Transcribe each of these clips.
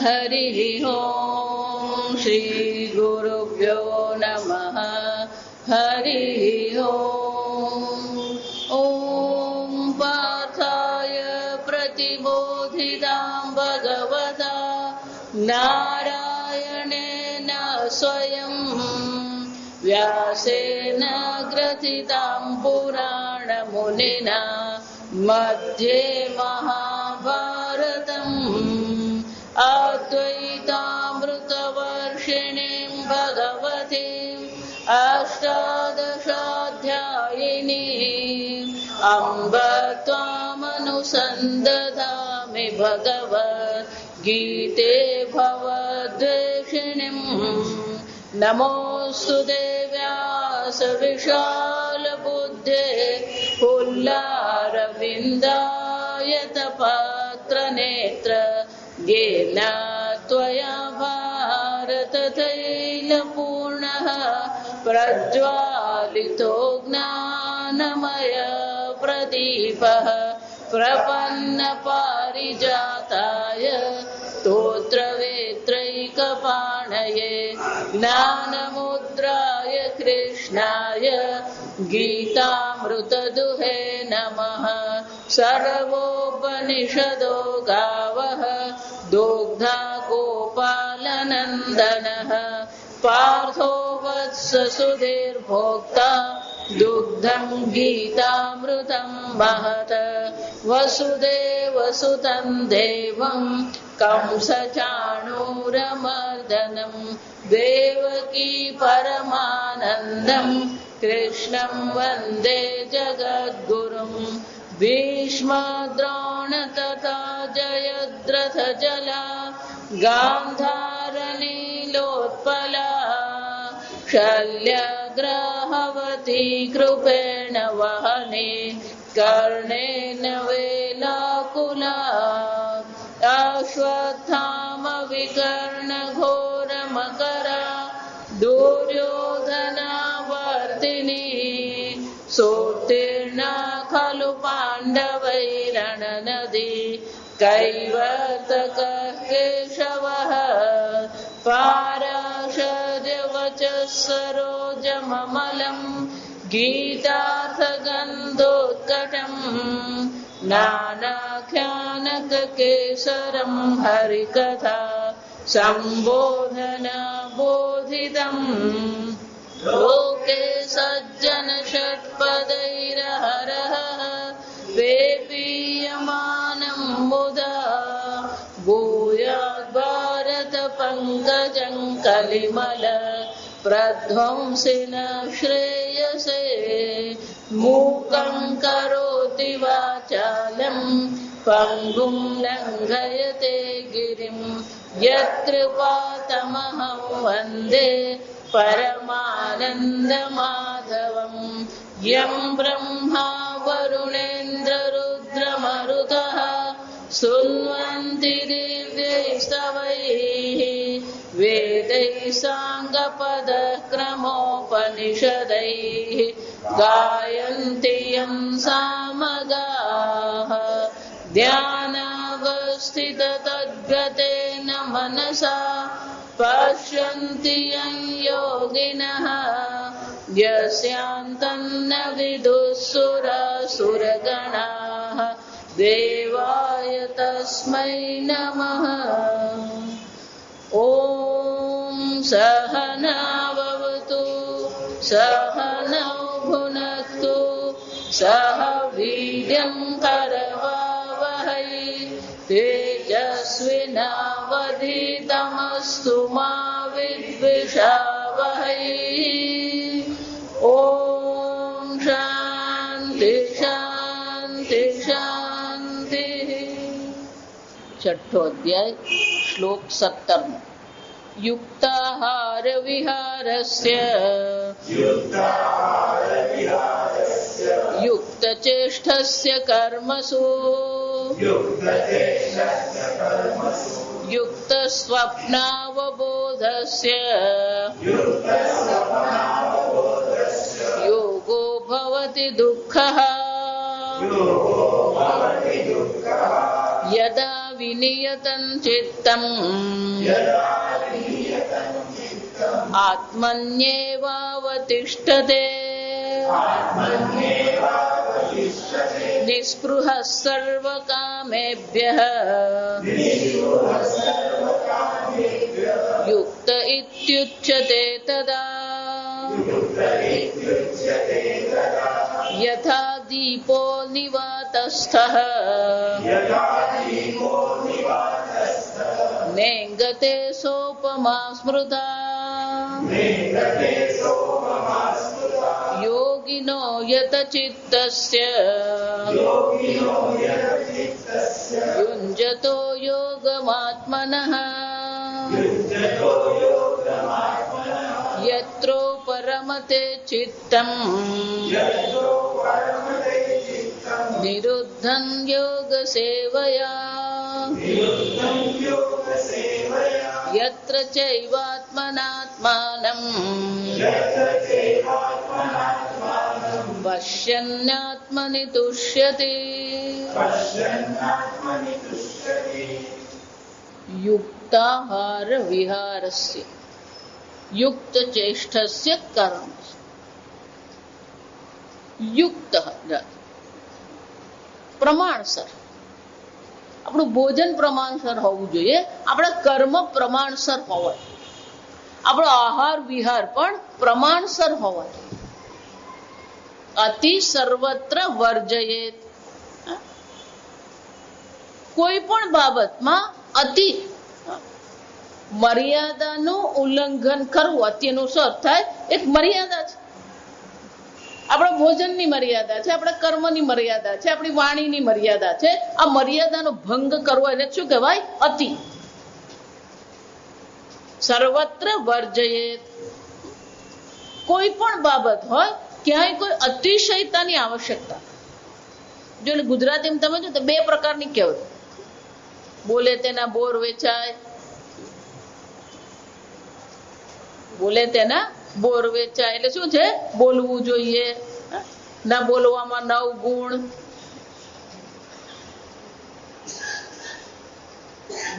हरिः ओम् श्रीगुरुभ्यो नमः हरिः ओम् ॐ पार्थाय प्रतिबोधितां भगवता नारायणेन स्वयं व्यासेन ग्रथितां पुराणमुनिना मध्ये महाभारतम् अद्वैतामृतवर्षिणीं भगवतीम् अष्टादशाध्यायिनीम् अम्ब त्वामनुसन्दधामि भगवद्गीते भवद्वेषिणीम् नमोऽस्तु देव्यास विशालबुद्धे पुल्लारविन्दायतपत्रनेत्र येन त्वया भारततैलपूर्णः प्रज्वालितो ज्ञानमय प्रदीपः प्रपन्नपारिजाताय स्तोत्रवेत्रैकपाणये ज्ञानमुद्राय कृष्णाय गीतामृतदुहे नमः। सर्वोपनिषदो गावः दुग्धा गोपालनन्दनः पार्थो वत्स सुधीर्भोक्ता दुग्धं गीतामृतं महत् वसुदेवसुतं देवं कंसचाणूरमर्दनं देवकी परमानन्दं कृष्णं वन्दे जगद्गुरुं भीष्मद्रोण तथा जयद्रथजला गान्धारनीलोत्पला शल्यग्राहवती कृपेण वहने कर्णेन वेलाकुला अश्वत्थामविकर्णघोरमकरा दुर्योधनावर्तिनी सोत्तीर्णा खलु पाण्डवैरणनदी कैवर्तकः केशवः पाराशर्यवचः सरोजममलम् गीतार्थगन्धोत्कटम् नानाख्यानककेसरं हरिकथा सम्बोधन बोधितम् लोके सज्जन षट्पदैरहरः पेपीयमानं मुदा भूयाद् पङ्कजं कलिमल प्रध्वंसिन श्रेयसे मूकं करोति वाचालं पङ्गुं लङ्घयते गिरिं यत्कृपातमहं वन्दे परमानन्दमाधवं यं ब्रह्मा वरुणेन्द्ररुद्रमरुतः स्तुन्वन्ति दिव्यैस्तवैः वेदैः साङ्गपदक्रमोपनिषदैः गायन्ति यं सामगाः ध्यानावस्थिततद्गतेन मनसा पश्यन्ति यं योगिनः यस्यान्तन्न विदुःसुरसुरगणाः देवाय तस्मै नमः। ॐ सहना भवतु सहनौ भुनक्तु सह वीर्यं करवावहै तेजस्विनावधीतमस्तु मा विद्विषावहै। ॐ शान्ति शान्ति शान्तिः। छठो अध्याय श्लोक 17 युक्ताहार विहारस्य युक्तचेष्टस्य कर्मसु युक्तस्वप्नावबोधस्य योगो भवति दुःखः यदा विनियतं चित्तम् आत्मन्येवावतिष्ठते निःस्पृहः सर्वकामेभ्यः युक्त इत्युच्यते तदा यथा दीपो निवातस्थः नेङ्गते सोपमा स्मृता योगिनो यतचित्तस्य युञ्जतो योगमात्मनः यत्रो परमते चित्तम् निरुद्धं योगसेवया यत्र चैवात्मनात्मानं पश्यन्नात्मनि तुष्यति युक्ताहार विहारस्य युक्त चेष्टस्य कर्म युक्त પ્રમાણસર આપણું ભોજન પ્રમાણસર હોવું જોઈએ, આપણા કર્મ પ્રમાણસર હોવા, આપણો આહાર વિહાર પણ પ્રમાણસર હોવા. અતિ સર્વત્ર વર્જયેત. કોઈ પણ બાબતમાં અતિ મર્યાદાનું ઉલ્લંઘન કરવું, અતિનો અર્થ થાય એક મર્યાદા છે. આપણા ભોજનની મર્યાદા છે, આપણા કર્મની મર્યાદા છે, આપણી વાણીની મર્યાદા છે. આ મર્યાદાનો ભંગ કરવો એને શું કહેવાય? અતિ. સર્વત્ર વર્જયેત. કોઈ પણ બાબત હોય ક્યાંય કોઈ અતિશયતાની આવશ્યકતા. જો ગુજરાતીમાં તમે જો તો બે પ્રકારની કહેવત, બોલે તેના બોર વેચાય, બોલે તેના બોર વેચાય. એટલે શું છે? બોલવું જોઈએ, ના બોલવામાં 9 ગુણ.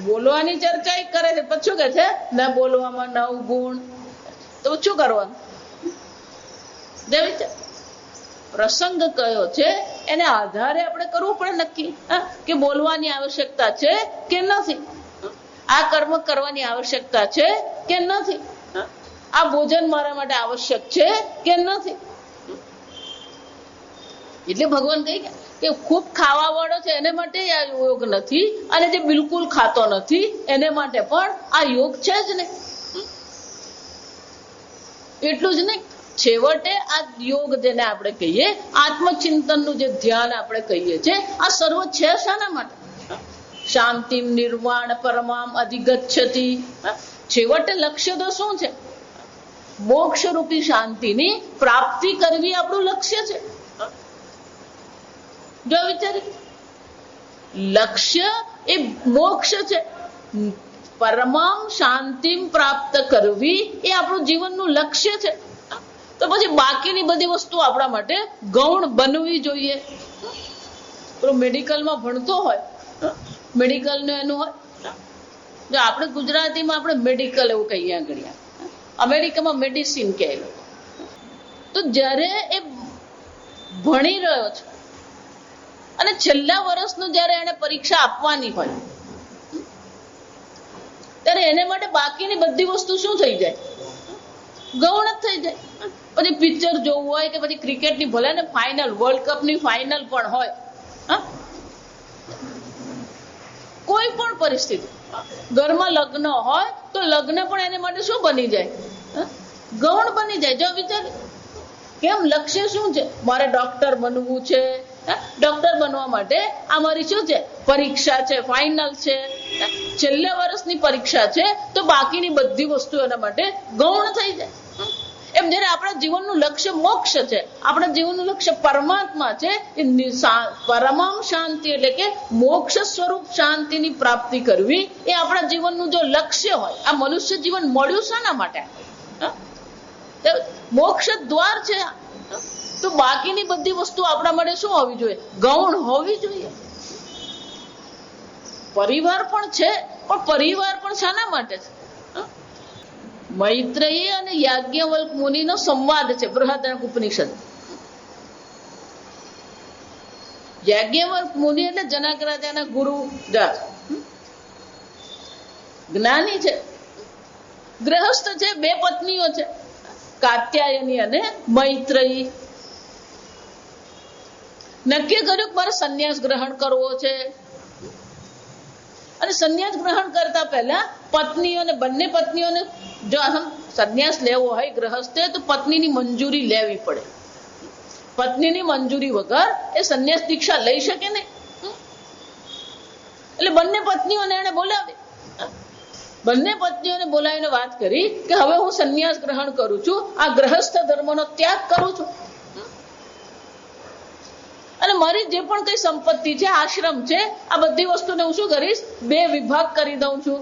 બોલવાની ચર્ચા કરે છે, પછી શું કે છે? ના બોલવામાં 9 ગુણ. તો શું કરવાનું? પ્રસંગ કયો છે એને આધારે આપણે કરવું પડે નક્કી કે બોલવાની આવશ્યકતા છે કે નથી, આ કર્મ કરવાની આવશ્યકતા છે કે નથી, આ ભોજન મારા માટે આવશ્યક છે કે નથી. એટલે ભગવાન કહે કે ખૂબ ખાવા વાળો છે એને માટે આ યોગ નથી, અને જે બિલકુલ ખાતો નથી એને માટે પણ આ યોગ છે જ નહીં. એટલું જ નહીં, છેવટે આ યોગ જેને આપણે કહીએ, આત્મચિંતનનું જે ધ્યાન આપણે કહીએ છીએ, આ સર્વ છે શાના માટે? શાંતિ નિર્વાણ પરમામ અધિગચ્છતિ. છેવટે લક્ષ્ય તો શું છે? મોક્ષ રૂપી શાંતિની પ્રાપ્તિ કરવી આપણું લક્ષ્ય છે. જો વિચારી, લક્ષ્ય એ મોક્ષ છે, પરમામ શાંતિ પ્રાપ્ત કરવી એ આપણું જીવનનું લક્ષ્ય છે. તો પછી બાકીની બધી વસ્તુ આપણા માટે ગૌણ બનવી જોઈએ. તો મેડિકલમાં ભણતો હોય, મેડિકલનું એનું હોય, જો આપણે ગુજરાતીમાં આપણે મેડિકલ એવું કહીએ, આગળ અમેરિકામાં મેડિસિન કહે. તો જ્યારે એ ભણી રહ્યો છે અને છેલ્લા વર્ષનું જ્યારે એને પરીક્ષા આપવાની હોય, ત્યારે એને માટે બાકીની બધી વસ્તુ શું થઈ જાય? ગૌણ જ થઈ જાય. પછી પિક્ચર જોવું હોય કે પછી ક્રિકેટની ભલે ને ફાઇનલ, વર્લ્ડ કપની ફાઇનલ પણ હોય, કોઈ પણ પરિસ્થિતિ, ઘરમાં લગ્ન હોય તો લગ્ન પણ એને માટે શું બની જાય? ગૌણ બની જાય. જો વિચાર, કેમ? લક્ષ્ય શું છે? મારે ડોક્ટર બનવું છે. ડોક્ટર બનવા માટે આ મારી શું છે? પરીક્ષા છે, ફાઇનલ છે, છેલ્લા વર્ષની પરીક્ષા છે. તો બાકીની બધી વસ્તુ એના માટે ગૌણ થઈ જાય. એમ જયારે આપણા જીવનનું લક્ષ્ય મોક્ષ છે, આપણા જીવનનું લક્ષ્ય પરમાત્મા છે, પરમામ શાંતિ એટલે કે મોક્ષ સ્વરૂપ શાંતિની પ્રાપ્તિ કરવી એ આપણા જીવનનું જો લક્ષ્ય હોય, આ મનુષ્ય જીવન મળ્યું શાના માટે? મોક્ષ દ્વાર છે. તો બાકીની બધી વસ્તુ આપણા માટે શું હોવી જોઈએ? ગૌણ હોવી જોઈએ. પરિવાર પણ છે, પણ પરિવાર પણ શાના માટે છે? મૈત્રેયી અને યાજ્ઞવલ્ક મુનિનો સંવાદ છે બૃહદારણ્યક ઉપનિષદ. યાજ્ઞવલ્ક મુનિ એટલે જનક રાજાના ગુરુ જ્ઞાની છે, ગ્રહસ્થ છે, 2 પત્નીઓ છે, કાત્યાયની અને મૈત્રેયી. નક્કી કર્યું કે મારે સંન્યાસ ગ્રહણ કરવો છે, અને સંન્યાસ ગ્રહણ કરતા પહેલા પત્નીઓને, બંને પત્નીઓને જો સંન્યાસ લેવો હોય ગ્રહસ્થે તો પત્નીની મંજૂરી લેવી પડે. પત્નીની મંજૂરી વગર એ સંન્યાસ દીક્ષા લઈ શકે નહીં. એટલે બંને પત્નીઓને એને બોલાવી, બંને પત્નીઓને બોલાવીને વાત કરી કે હવે હું સંન્યાસ ગ્રહણ કરું છું, આ ગ્રહસ્થ ધર્મનો ત્યાગ કરું છું, અને મારી જે પણ કઈ સંપત્તિ છે, આશ્રમ છે, આ બધી વસ્તુને હું શું કરીશ, 2 વિભાગ કરી દઉં છું,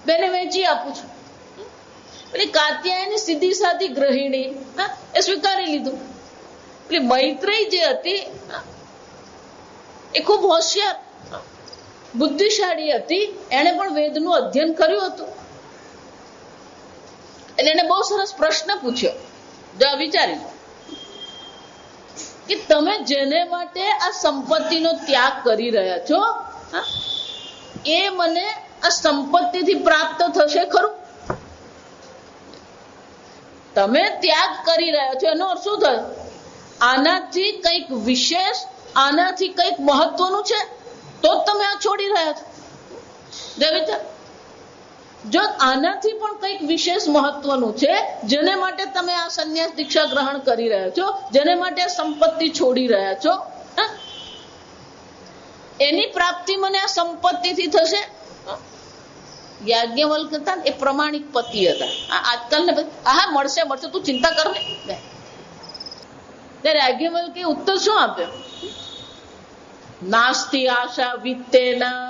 2ને વેચી આપું છું. એટલે કાત્યાયની સીધી સાધી ગૃહિણી એ સ્વીકારી લીધું. એટલે મૈત્રેયી જે હતી એ ખૂબ હોશિયાર, બુદ્ધિશાળી હતી, એને પણ વેદનું અધ્યયન કર્યું હતું. એટલે એને બહુ સરસ પ્રશ્ન પૂછ્યો. જો વિચારી કે તમે જેને માટે આ સંપત્તિનો ત્યાગ કરી રહ્યા છો, એ મને આ સંપત્તિથી પ્રાપ્ત થશે ખરું? તમે ત્યાગ કરી રહ્યા છો એનો અર્થ શું થયો? આનાથી કંઈક વિશેષ, આનાથી કંઈક મહત્વનું છે તો જ તમે આ છોડી રહ્યા છો. જો આનાથી પણ કંઈક વિશેષ મહત્વનું છે, જેને માટે તમે આ સંન્યાસ દીક્ષા ગ્રહણ કરી રહ્યા છો, જેને માટે આ સંપત્તિ છોડી રહ્યા છો, એની પ્રાપ્તિ મને આ સંપત્તિથી થશે. યાજ્ઞવલ્ક હતા એ પ્રમાણિક પતિ હતા. આજકાલ ને હા મળશે મળશે, તું ચિંતા કર ને. ત્યારે યાજ્ઞવલ્કે ઉત્તર શું આપ્યો? નાસ્તિ આશા વિત્તેના.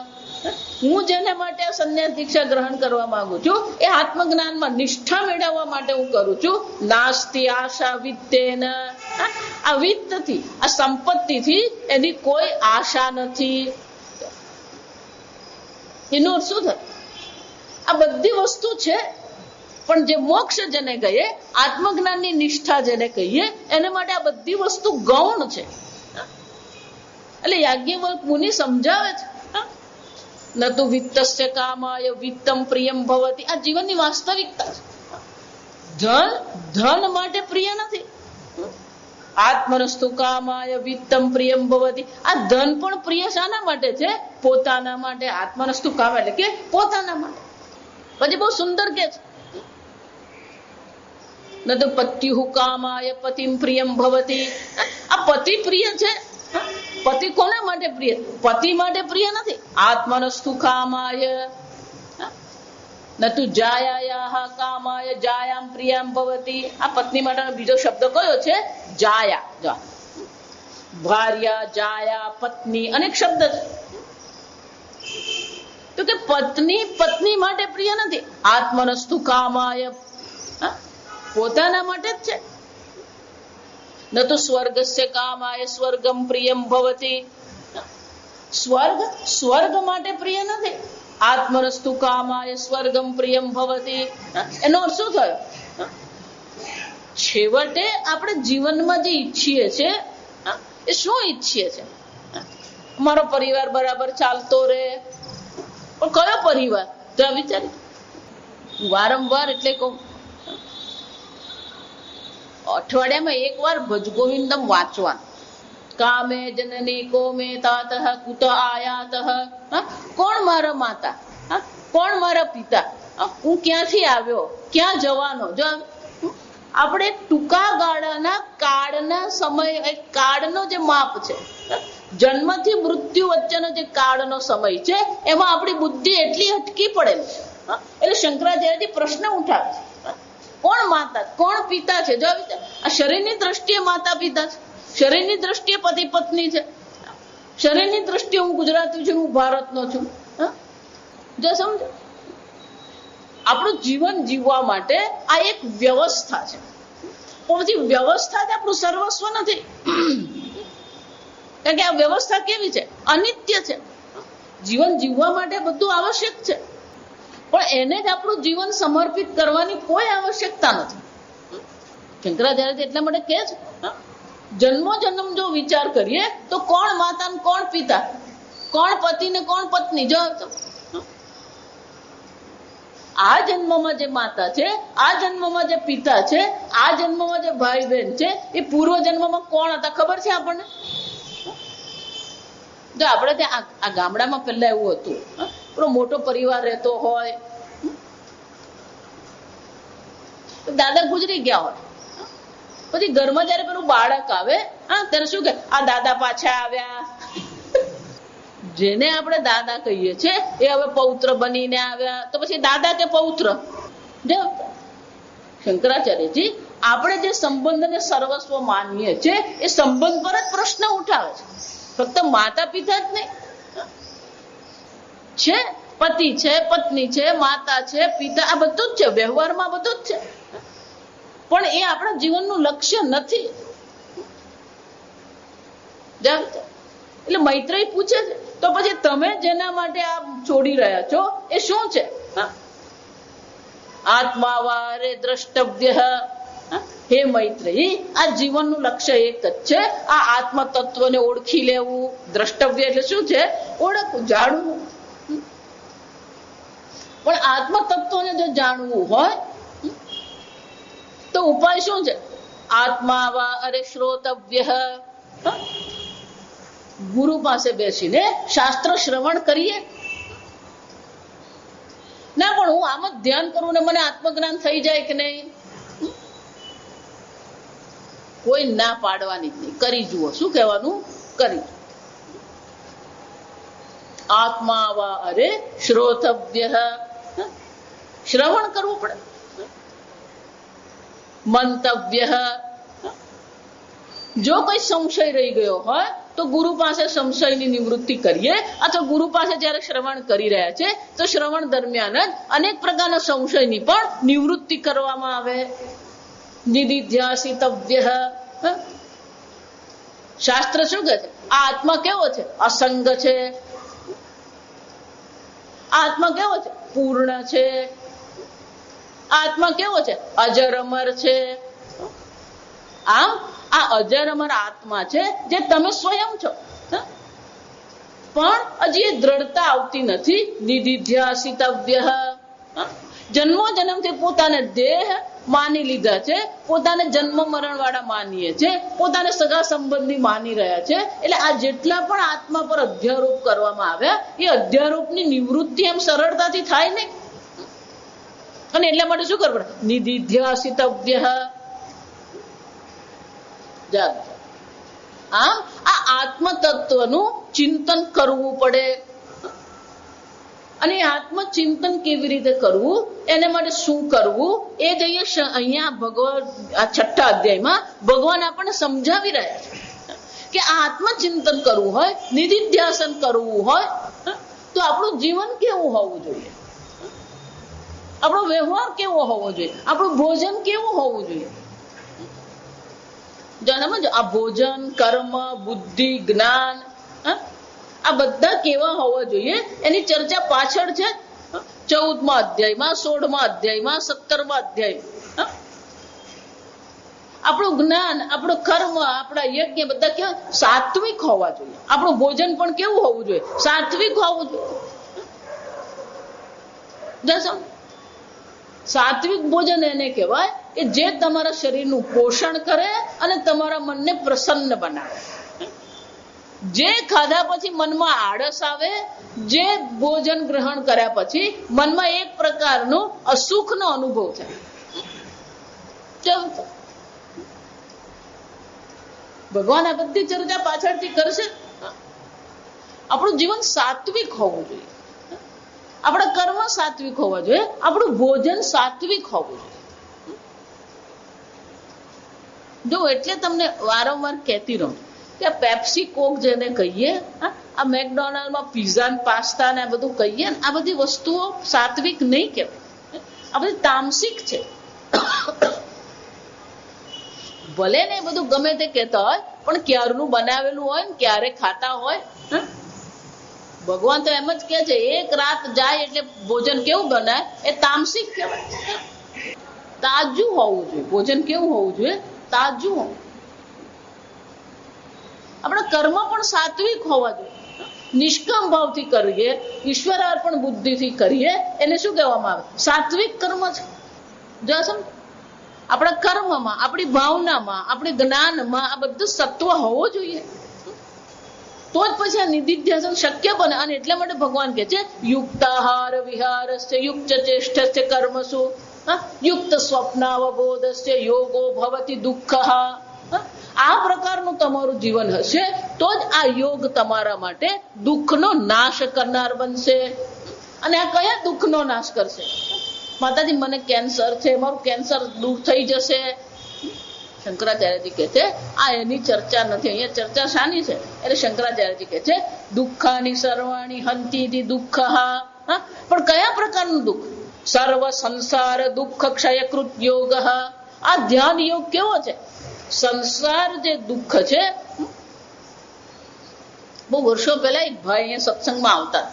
હું જેને માટે આ સંન્યાસ દીક્ષા ગ્રહણ કરવા માંગુ છું એ આત્મજ્ઞાનમાં નિષ્ઠા મેળવવા માટે હું કરું છું. નાસ્તિ આશા વિત્તેના. આ વિત્તથી, આ સંપત્તિથી એની કોઈ આશા નથી. એનું શું થાય? આ બધી વસ્તુ છે, પણ જે મોક્ષ જેને કહીએ, આત્મજ્ઞાનની નિષ્ઠા જેને કહીએ, એને માટે આ બધી વસ્તુ ગૌણ છે. એટલે યાજ્ઞવલ્ક મુનિ સમજાવે છે, ન તો વિત્તસ્ય કામાય વિત્તમ પ્રિયમ ભવતી. આ જીવનની વાસ્તવિકતા છે. ધન માટે પ્રિય નથી. આત્મનસ્તુ કામાય વિત્તમ પ્રિયમ ભવતી. આ ધન પણ પ્રિય શાના માટે છે? પોતાના માટે. આત્મનસ્તુ કામ એટલે કે પોતાના માટે. પછી બહુ સુંદર કે છે, ન તો પત્યુ કામાય પતિમ પ્રિયમ ભવતી. આ પતિ પ્રિય છે. પતિ કોના માટે પ્રિય? પતિ માટે પ્રિય નથી. આત્મનસ્તુ કામાય ન તો જાયાયાહ કામાય જાયામ પ્રિયમ ભવતી. આ પત્ની માટેનો બીજો શબ્દ કયો છે? જાયા. ભાર્યા, જાયા, પત્ની, અનેક શબ્દ છે. તો કે પત્ની માટે પ્રિય નથી. આત્મનસ્તુ કામાય, પોતાના માટે જ છે. ન તો સ્વર્ગસ્ય કામાય સ્વર્ગમ પ્રિયમ ભવતી. સ્વર્ગ માટે પ્રિય નથી. આત્મનસ્તુ કામાય સ્વર્ગમ પ્રિયમ ભવતી. એનો અર્થ શું થયો? છેવટે આપણે જીવનમાં જે ઈચ્છીએ છીએ એ શું ઈચ્છીએ છીએ? અમારો પરિવાર બરાબર ચાલતો રહે. પણ કયો પરિવાર? તો વિચારી, વારંવાર એટલે કહું, અઠવાડિયામાં 1 વાર ભજગોવિંદમ વાંચવાનું. કામે જનની કોમે તાતઃ કુત આયાતઃ. કોણ મારા માતા, કોણ મારા પિતા, હું ક્યાંથી આવ્યો, ક્યાં જવાનો. જો આપણે ટૂંકા ગાળાના કાળના સમય, કાળનો જે માપ છે, જન્મથી મૃત્યુ વચ્ચેનો જે કાળનો સમય છે, એમાં આપણી બુદ્ધિ એટલી અટકી પડેલી છે. એટલે શંકરાચાર્યજી પ્રશ્ન ઉઠાવે છે, કોણ માતા, કોણ પિતા છે? જો આ શરીરની દ્રષ્ટિએ માતા પિતા છે, શરીરની દ્રષ્ટિએ પતિ પત્ની છે, શરીરની દ્રષ્ટિએ હું ગુજરાતી છું, હું ભારતનો છું. જો સમજો, આપણું જીવન જીવવા માટે આ એક વ્યવસ્થા છે. પછી વ્યવસ્થા જ આપણું સર્વસ્વ નથી. કારણ કે આ વ્યવસ્થા કેવી છે? અનિત્ય છે. જીવન જીવવા માટે બધું આવશ્યક છે, પણ એને જ આપણું જીવન સમર્પિત કરવાની કોઈ આવશ્યકતા નથી. શંકરાચાર્ય એટલા માટે કહે છે, જન્મો જન્મ જો વિચાર કરીએ તો કોણ માતા ને કોણ પિતા, કોણ પતિ ને કોણ પત્ની. જો આ જન્મમાં જે માતા છે, આ જન્મમાં જે પિતા છે, આ જન્મમાં જે ભાઈ બહેન છે, એ પૂર્વ જન્મમાં કોણ હતા ખબર છે આપણને? જો આપણે ત્યાં આ ગામડામાં પહેલા એવું હતું, પેલો મોટો પરિવાર રહેતો હોય, દાદા ગુજરી ગયા હોય, પછી ઘરમાં જયારે પેલું બાળક આવે ત્યારે શું કે આ દાદા પાછા આવ્યા. જેને આપણે દાદા કહીએ છીએ એ હવે પૌત્ર બનીને આવ્યા, તો પછી દાદા કે પૌત્ર. જો શંકરાચાર્યજી આપણે જે સંબંધને સર્વસ્વ માનીએ છીએ એ સંબંધ પર જ પ્રશ્ન ઉઠાવે છે, ફક્ત માતા પિતા જ નહીં છે, પતિ છે, પત્ની છે, માતા છે, પિતા, આ બધું જ છે, વ્યવહારમાં બધું જ છે, પણ એ આપણા જીવનનું લક્ષ્ય નથી. એટલે મૈત્રેય પૂછે છે, તો પછી તમે જેના માટે આ છોડી રહ્યા છો એ શું છે? આત્મા વારે દ્રષ્ટવ્ય. હે મૈત્રેયી, આ જીવનનું લક્ષ્ય એક જ છે, આ આત્મ તત્વને ઓળખી લેવું. દ્રષ્ટવ્ય એટલે શું છે? ઓળખવું, જાણવું. પણ આત્મ તત્વને જો જાણવું હોય તો ઉપાય શું છે? આત્મા વા અરે શ્રોતવ્ય. ગુરુ પાસે બેસીને શાસ્ત્ર શ્રવણ કરીએ. ના પણ હું આમ જ ધ્યાન કરું ને મને આત્મજ્ઞાન થઈ જાય કે નહીં, કોઈ ના પાડવાની જ નહીં. કરી જુઓ. શું કહેવાનું? કરી. આત્મા વા અરે શ્રોતવ્ય. શ્રવણ કરવું પડે. મંતવ્ય. જો કોઈ સંશય રહી ગયો હોય તો ગુરુ પાસે સંશયની નિવૃત્તિ કરીએ, અથવા ગુરુ પાસે જયારે શ્રવણ કરી રહ્યા છે તો શ્રવણ દરમિયાન જ અનેક પ્રકારના સંશયની પણ નિવૃત્તિ કરવામાં આવે. નિધિધ્યાસિતવ્ય. શાસ્ત્ર શું કહે છે? આ આત્મા કેવો છે? અસંગ છે. આત્મા કેવો છે? પૂર્ણ છે. આત્મા કેવો છે? અજર અમર છે. આમ આ અજર અમર આત્મા છે જે તમે સ્વયં છો, પણ હજી એ દ્રઢતા આવતી નથી. નિધિધ્યાસિતવ્ય. જન્મો જન્મથી પોતાને દેહ માની લીધા છે, પોતાને જન્મ મરણ વાળા માનીએ છે, પોતાને સગા સંબંધી માની રહ્યા છે. એટલે આ જેટલા પણ આત્મા પર અધ્યારોપ કરવામાં આવ્યા એ અધ્યારોપની નિવૃત્તિ એમ સરળતાથી થાય નહીં. અને એટલા માટે શું કરવું પડે? નિધિધ્યાસિતવ્ય. આમ આ આત્મ તત્વનું ચિંતન કરવું પડે. અને આત્મચિંતન કેવી રીતે કરવું, એને માટે શું કરવું, એ જઈએ અહીંયા ભગવાન આ 6થા અધ્યાયમાં ભગવાન આપણને સમજાવી રહ્યા છે કે આ આત્મચિંતન કરવું હોય, નિધિધ્યાસન કરવું હોય તો આપણું જીવન કેવું હોવું જોઈએ, આપણો વ્યવહાર કેવો હોવો જોઈએ, આપણું ભોજન કેવું હોવું જોઈએ. સમજો, આ ભોજન, કર્મ, બુદ્ધિ, જ્ઞાન આ બધા કેવા હોવા જોઈએ એની ચર્ચા પાછળ છે 14મા અધ્યાયમાં, 16મા અધ્યાયમાં, 17મા અધ્યાયમાં. આપણું જ્ઞાન, આપણું કર્મ, આપણા યજ્ઞ બધા કેવા? સાત્વિક હોવા જોઈએ. આપણું ભોજન પણ કેવું હોવું જોઈએ? સાત્વિક હોવું જોઈએ. સાત્વિક ભોજન એને કહેવાય કે જે તમારા શરીરનું પોષણ કરે અને તમારા મનને પ્રસન્ન બનાવે. જે ખાધા પછી મનમાં આળસ આવે, જે ભોજન ગ્રહણ કર્યા પછી મનમાં એક પ્રકારનો અસુખનો અનુભવ થાય. ભગવાન આ બધી ચર્ચા પાછળથી કરશે. આપણું જીવન સાત્વિક હોવું જોઈએ, આપણા કર્મ સાત્વિક હોવા જોઈએ, આપણું ભોજન સાત્વિક હોવું જોઈએ. જો એટલે તમને વારંવાર કહેતી રહું કે પેપ્સી કોક જેને કહીએ, આ મેકડોનાલ્ડમાં પિઝા ને પાસ્તા ને આ બધું કહીએ ને, આ બધી વસ્તુઓ સાત્વિક નહીં કહેવાય, આ બધી તામસિક છે. ભલે ને બધું ગમે તે કહેતા હોય પણ ક્યારનું બનાવેલું હોય ને ક્યારે ખાતા હોય. ભગવાન તો એમ જ કે છે, એક રાત જાય એટલે ભોજન કેવું બનાય, એ તામસિક કહેવાય. તાજું હોવું જોઈએ ભોજન. કેવું હોવું જોઈએ? તાજું હોવું. આપણા કર્મ પણ સાત્વિક હોવા જોઈએ. નિષ્કામ ભાવથી કરીએ, ઈશ્વર અર્પણ બુદ્ધિથી કરીએ, એને શું કહેવામાં આવે? સાત્વિક કર્મ છે. જો સમજ, આપણા કર્મમાં, આપણી ભાવનામાં, આપણી જ્ઞાનમાં આ બધું સત્વ હોવું જોઈએ. તો જ પછી આ નિધિધ્યાસન શક્ય બને. અને એટલા માટે ભગવાન કહે છે યુક્તાહાર વિહારસ્ય યુક્ત ચેષ્ટસ્ય કર્મસુ યુક્ત સ્વપ્નાવબોધસ્ય યોગો ભવતિ દુઃખઃ. આ પ્રકારનું તમારું જીવન હશે તો જ આ યોગ તમારા માટે દુઃખનો નાશ કરનાર બનશે. અને આ કયા દુઃખનો નાશ કરશે? માતાજી મને કેન્સર છે, મારું કેન્સર દૂર થઈ જશે. શંકરાચાર્યજી કહે છે આ એની ચર્ચા નથી, અહીંયા ચર્ચા શાની છે? એટલે શંકરાચાર્યજી કહે છે દુઃખાની સર્વાણી હંતી દુઃખ. પણ કયા પ્રકારનું દુઃખ? સર્વ સંસાર દુઃખ ક્ષયકૃત યોગ. આ ધ્યાન યોગ કેવો છે? સંસાર જે દુઃખ છે. બહુ વર્ષો પહેલા એક ભાઈ અહીંયા સત્સંગમાં આવતા,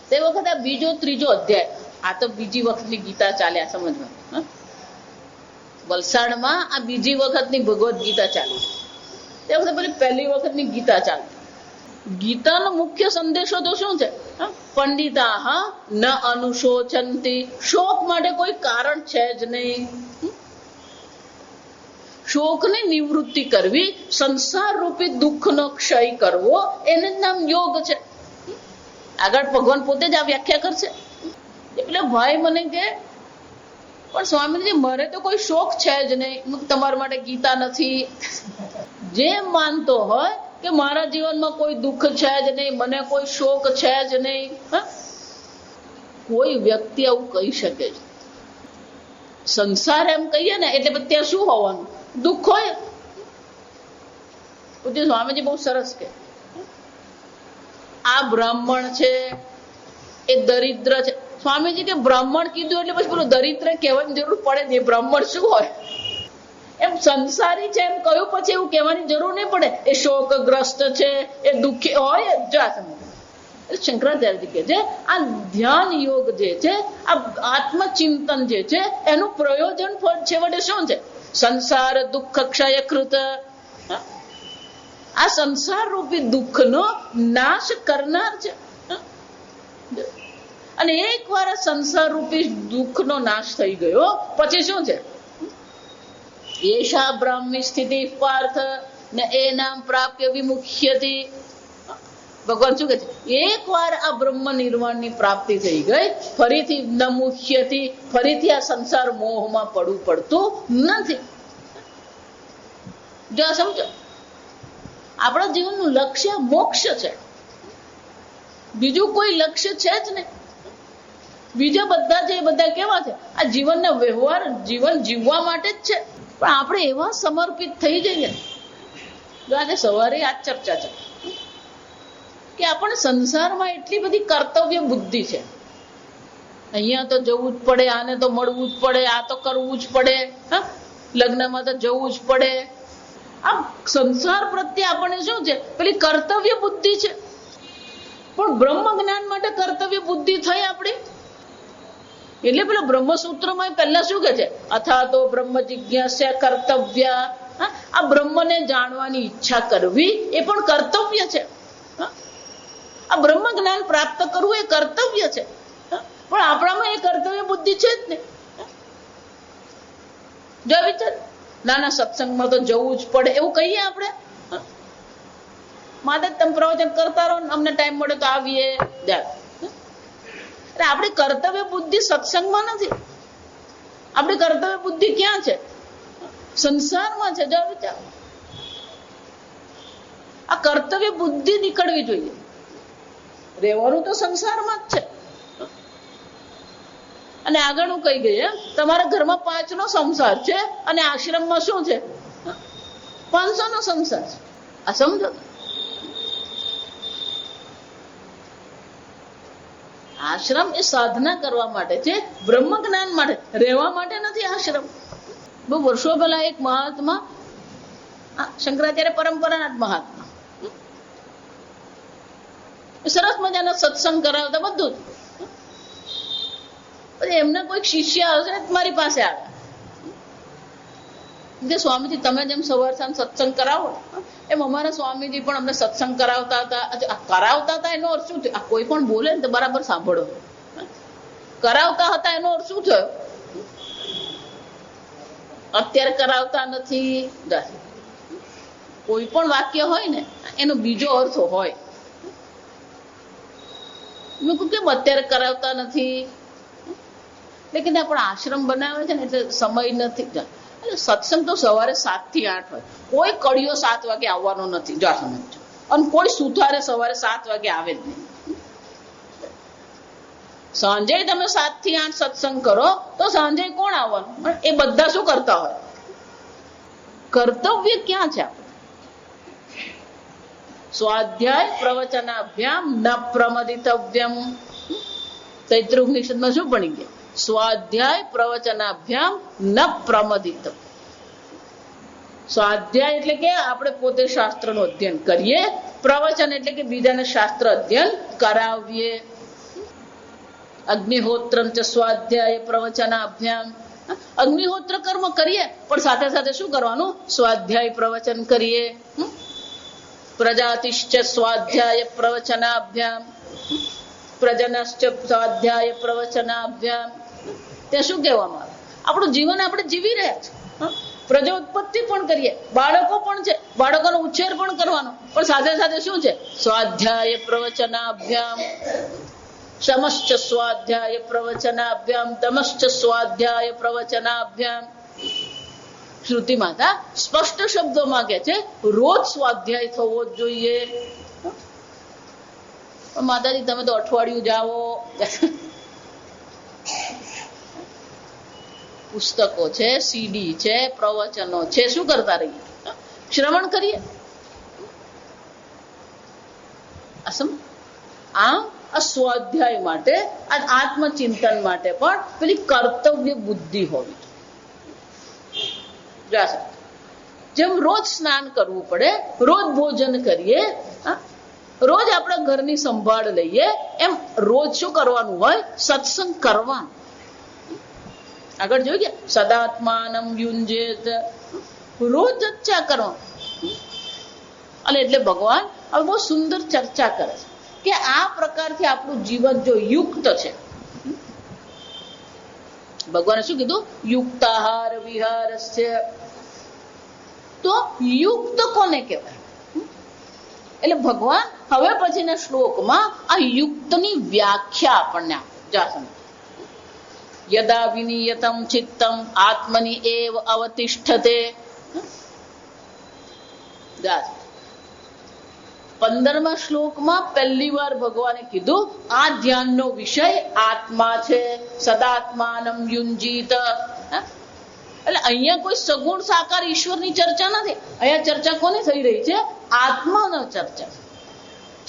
તે વખતે આ બીજો ત્રીજો અધ્યાય, આ તો બીજી વખતની ગીતા ચાલ્યા સમજમાં. વલસાડમાં આ બીજી વખતની ભગવદ્ ગીતા ચાલી. તે વખતે પેલી પહેલી વખતની ગીતા ચાલી. ગીતાનો મુખ્ય સંદેશો તો શું છે? પંડિતા ન અનુશોચંતી. શોક માટે કોઈ કારણ છે જ નહીં. શોકની નિવૃત્તિ કરવી, સંસાર રૂપી દુઃખનો ક્ષય કરવો, એને જ નામ યોગ છે. આગળ ભગવાન પોતે જ આ વ્યાખ્યા કરશે. એટલે ભાઈ મને કે પણ સ્વામીજી મારે તો કોઈ શોક છે જ નહીં. તમારા માટે ગીતા નથી. જે માનતો હોય કે મારા જીવનમાં કોઈ દુઃખ છે જ નહીં, મને કોઈ શોક છે જ નહીં, કોઈ વ્યક્તિ આવું કહી શકે છે? સંસાર એમ કહીએ ને એટલે ત્યાં શું હોવાનું? દુઃખ હોય. પૂજ્ય સ્વામીજી બહુ સરસ કે આ બ્રાહ્મણ છે એ દરિદ્ર છે. સ્વામીજી કે બ્રાહ્મણ કીધું એટલે પછી પેલું દરિદ્ર કહેવાની જરૂર પડે નહીં. બ્રાહ્મણ શું હોય? એમ સંસારી છે એમ કહ્યું પછી એવું કહેવાની જરૂર નહીં પડે. એ શોકગ્રસ્ત છે, એ દુઃખી હોય. શંકરાચાર્યજી કહે છે આ ધ્યાન યોગ જે છે, આ આત્મચિંતન જે છે, એનું પ્રયોજન છેવટે શું છે? સંસાર દુઃખ ક્ષયકૃત. આ સંસાર રૂપી દુઃખનો નાશ કરનાર છે. અને એકવાર આ સંસાર રૂપી દુઃખનો નાશ થઈ ગયો પછી શું છે? એશા બ્રાહ્મી સ્થિતિ પાર્થ ને એનામ પ્રાપ્ય વિમુખ્યતિ. ભગવાન શું કહે છે? એકવાર આ બ્રહ્મ નિર્વાણની પ્રાપ્તિ થઈ ગઈ, ફરીથી ન મુખ્યતિ, ફરીથી આ સંસાર મોહમાં પડતું નથી. જો આ સમજો, આપણા જીવનનું લક્ષ્ય મોક્ષ છે. બીજું કોઈ લક્ષ્ય છે જ નહીં. બીજા બધા છે એ બધા કેવા છે? આ જીવનના વ્યવહાર, જીવન જીવવા માટે જ છે. પણ આપણે એવા સમર્પિત થઈ જઈએ. જો આજે સવારે આ ચર્ચા છે કે આપણે સંસારમાં એટલી બધી કર્તવ્ય બુદ્ધિ છે. અહીંયા તો જવું જ પડે, આને તો મળવું જ પડે, આ તો કરવું જ પડે, લગ્નમાં તો જવું જ પડે. આ સંસાર પ્રત્યે આપણને શું છે? પેલી કર્તવ્ય બુદ્ધિ છે. પણ બ્રહ્મ જ્ઞાન માટે કર્તવ્ય બુદ્ધિ થઈ આપણી. એટલે પેલો બ્રહ્મસૂત્રમાં પહેલા શું કે છે? અથા તો બ્રહ્મ જિજ્ઞાસ્યા કર્તવ્ય. આ બ્રહ્મને જાણવાની ઈચ્છા કરવી એ પણ કર્તવ્ય છે. આ બ્રહ્મ જ્ઞાન પ્રાપ્ત કરવું એ કર્તવ્ય છે. પણ આપણામાં એ કર્તવ્ય બુદ્ધિ છે જ નહીં. જો વિચાર, નાના સત્સંગમાં તો જવું જ પડે એવું કહીએ આપણે. માતા તમે પ્રવચન કરતા રહો, અમને ટાઈમ મળે તો આવીએ. એટલે આપણી કર્તવ્ય બુદ્ધિ સત્સંગમાં નથી. આપણી કર્તવ્ય બુદ્ધિ ક્યાં છે? સંસારમાં છે. જો વિચાર, આ કર્તવ્ય બુદ્ધિ નીકળવી જોઈએ. રહેવાનું તો સંસારમાં જ છે. અને આગળ હું કહી ગઈ, તમારા ઘરમાં 5 નો સંસાર છે અને આશ્રમમાં શું છે? 500 નો સંસાર છે. આ સમજો. આશ્રમ એ સાધના કરવા માટે છે, બ્રહ્મ જ્ઞાન માટે, રહેવા માટે નથી આશ્રમ. બહુ વર્ષો પહેલા એક મહાત્મા, શંકરાચાર્ય પરંપરાના જ મહાત્મા, સરસ મજાના સત્સંગ કરાવતા બધું જ. પછી એમના કોઈક શિષ્ય આવશે મારી પાસે આવે કે સ્વામીજી તમે જેમ સવાર સાંજ સત્સંગ કરાવો એમ અમારા સ્વામીજી પણ અમને સત્સંગ કરાવતા હતા. એનો અર્થ શું થયો? આ કોઈ પણ બોલે ને તો બરાબર સાંભળો. કરાવતા હતા એનો અર્થ શું થયો? અત્યારે કરાવતા નથી. કોઈ પણ વાક્ય હોય ને એનો બીજો અર્થ હોય. મેં કહ્યું કેમ અત્યારે કરાવતા નથી? લેકિન આપણે આશ્રમ બનાવે છે ને એટલે સમય નથી. એટલે સત્સંગ તો સવારે 7 થી 8 હોય. કોઈ કડીઓ 7 વાગે આવવાનો નથી. જો સમજો. અને કોઈ સુથારે સવારે 7 વાગે આવે જ નહીં. સાંજે તમે 7 થી 8 સત્સંગ કરો તો સાંજે કોણ આવવાનું? એ બધા શું કરતા હોય? કર્તવ્ય ક્યાં છે? સ્વાધ્યાય પ્રવચનાભ્યામ ન પ્રમદિતવ્યમ. તૈત્રીય ઉપનિષદમાં શું ભણી ગયા? સ્વાધ્યાય પ્રવચનાભ્યામ ન પ્રમદિત. સ્વાધ્યાય એટલે કે આપણે પોતે શાસ્ત્રનું અધ્યયન કરીએ. પ્રવચન એટલે કે બીજાને શાસ્ત્ર અધ્યયન કરાવીએ. અગ્નિહોત્રમ ચ સ્વાધ્યાય પ્રવચનાભ્યામ. અગ્નિહોત્ર કર્મ કરીએ પણ સાથે સાથે શું કરવાનું? સ્વાધ્યાય પ્રવચન કરીએ. પ્રજાતિશ્ચ સ્વાધ્યાય પ્રવચનાભ્યામ પ્રજનશ્ચ સ્વાધ્યાય પ્રવચનાભ્યામ. તે શું કહેવામાં આવે? આપણું જીવન આપણે જીવી રહ્યા છીએ. પ્રજા ઉત્પત્તિ પણ કરીએ, બાળકો પણ છે, બાળકોનો ઉછેર પણ કરવાનો, પણ સાથે સાથે શું છે? સ્વાધ્યાય પ્રવચનાભ્યામ. સમશ્ચ સ્વાધ્યાય પ્રવચનાભ્યામ દમશ્ચ સ્વાધ્યાય પ્રવચનાભ્યામ. શ્રુતિ માતા સ્પષ્ટ શબ્દોમાં કહે છે રોજ સ્વાધ્યાય થવો જ જોઈએ. માતાજી તમે તો અઠવાડિયું જાઓ. પુસ્તકો છે, સીડી છે, પ્રવચનો છે, શું કરતા રહીએ? શ્રવણ કરીએ. આમ સ્વાધ્યાય માટે, આત્મચિંતન માટે પણ પેલી કર્તવ્ય બુદ્ધિ હોવી. જેમ રોજ સ્નાન કરવું પડે, રોજ ભોજન કરીએ, રોજ આપણા ઘરની સંભાળ લઈએ, એમ રોજ શું કરવાનું હોય? સત્સંગ કરવાનું. આગળ જોઈએ સદાત્માનમ યુંજેત. રોજ ચર્ચા કરવાનું. અને એટલે ભગવાન હવે બહુ સુંદર ચર્ચા કરે છે કે આ પ્રકારથી આપણું જીવન જો યુક્ત છે. ભગવાને શું કીધું? યુક્તાહાર વિહારસ્ય. તો યુક્ત કોને કહેવાય? એટલે ભગવાન હવે પછીના શ્લોકમાં આ યુક્તની વ્યાખ્યા આપણને આપે. યદા વિનિયતમ ચિત્તમ આત્મની એવ અવતિષ્ઠતે. 15મા શ્લોકમાં પહેલી વાર ભગવાને કીધું આ ધ્યાનનો વિષય આત્મા છે. સદાત્માનમ યુંજીત. એટલે અહીંયા કોઈ સગુણ સાકાર ઈશ્વરની ચર્ચા નથી. અહીંયા ચર્ચા કોની થઈ રહી છે? આત્માનો ચર્ચા.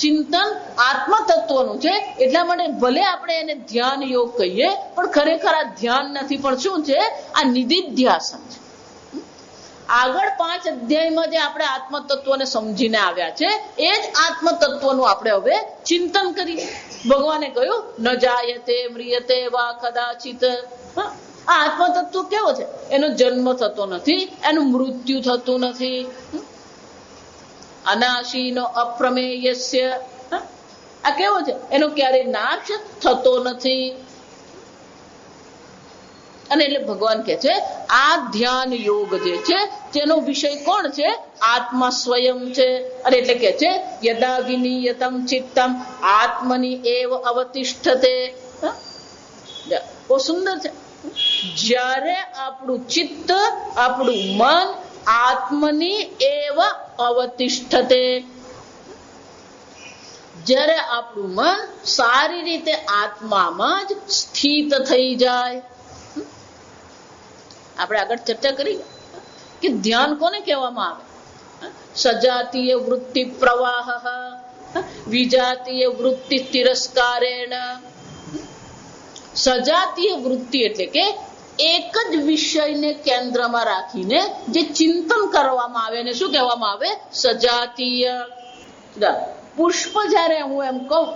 ચિંતન આત્મા તત્વનું છે. એટલા માટે ભલે આપણે એને ધ્યાન યોગ કહીએ પણ ખરેખર આ ધ્યાન નથી, પણ શું છે? આ નિધિધ્યાસન છે. આગળ 5 અધ્યાયમાં જે આપણે આત્મ તત્વને સમજીને આવ્યા છે એ જ આત્મ તત્વનું આપણે હવે ચિંતન કરીએ. ભગવાને કહ્યું ન જાયતે મ્રિયતે વા કદાચિત. આ આત્મ તત્વ કેવો છે? એનો જન્મ થતો નથી, એનું મૃત્યુ થતું નથી. અનાશીનો અપ્રમેયસ્ય. આ કેવો છે? એનો ક્યારેય નાશ થતો નથી. અને એટલે ભગવાન કહે છે આ ધ્યાન યોગ જે છે તેનો વિષય કોણ છે? આત્મા સ્વયં છે. અને એટલે કે છે યદા વિનિયતમ ચિત્તમ આત્મની એવ અવતિષ્ઠતે. બહુ સુંદર છે. જ્યારે આપણું ચિત્ત, આપણું મન આત્મની એવ અવતિષ્ઠતે, જ્યારે આપણું મન સારી રીતે આત્મામાં જ સ્થિત થઈ જાય. આપણે આગળ ચર્ચા કરી કે ધ્યાન કોને કહેવામાં આવે? સજાતીય વૃત્તિ પ્રવાહ વિજાતીય વૃત્તિ તિરસ્કારેણ. સજાતીય વૃત્તિ એટલે કે એક જ વિષયને કેન્દ્રમાં રાખીને જે ચિંતન કરવામાં આવે એને શું કહેવામાં આવે? સજાતીય. પુષ્પ જ્યારે હું એમ કહું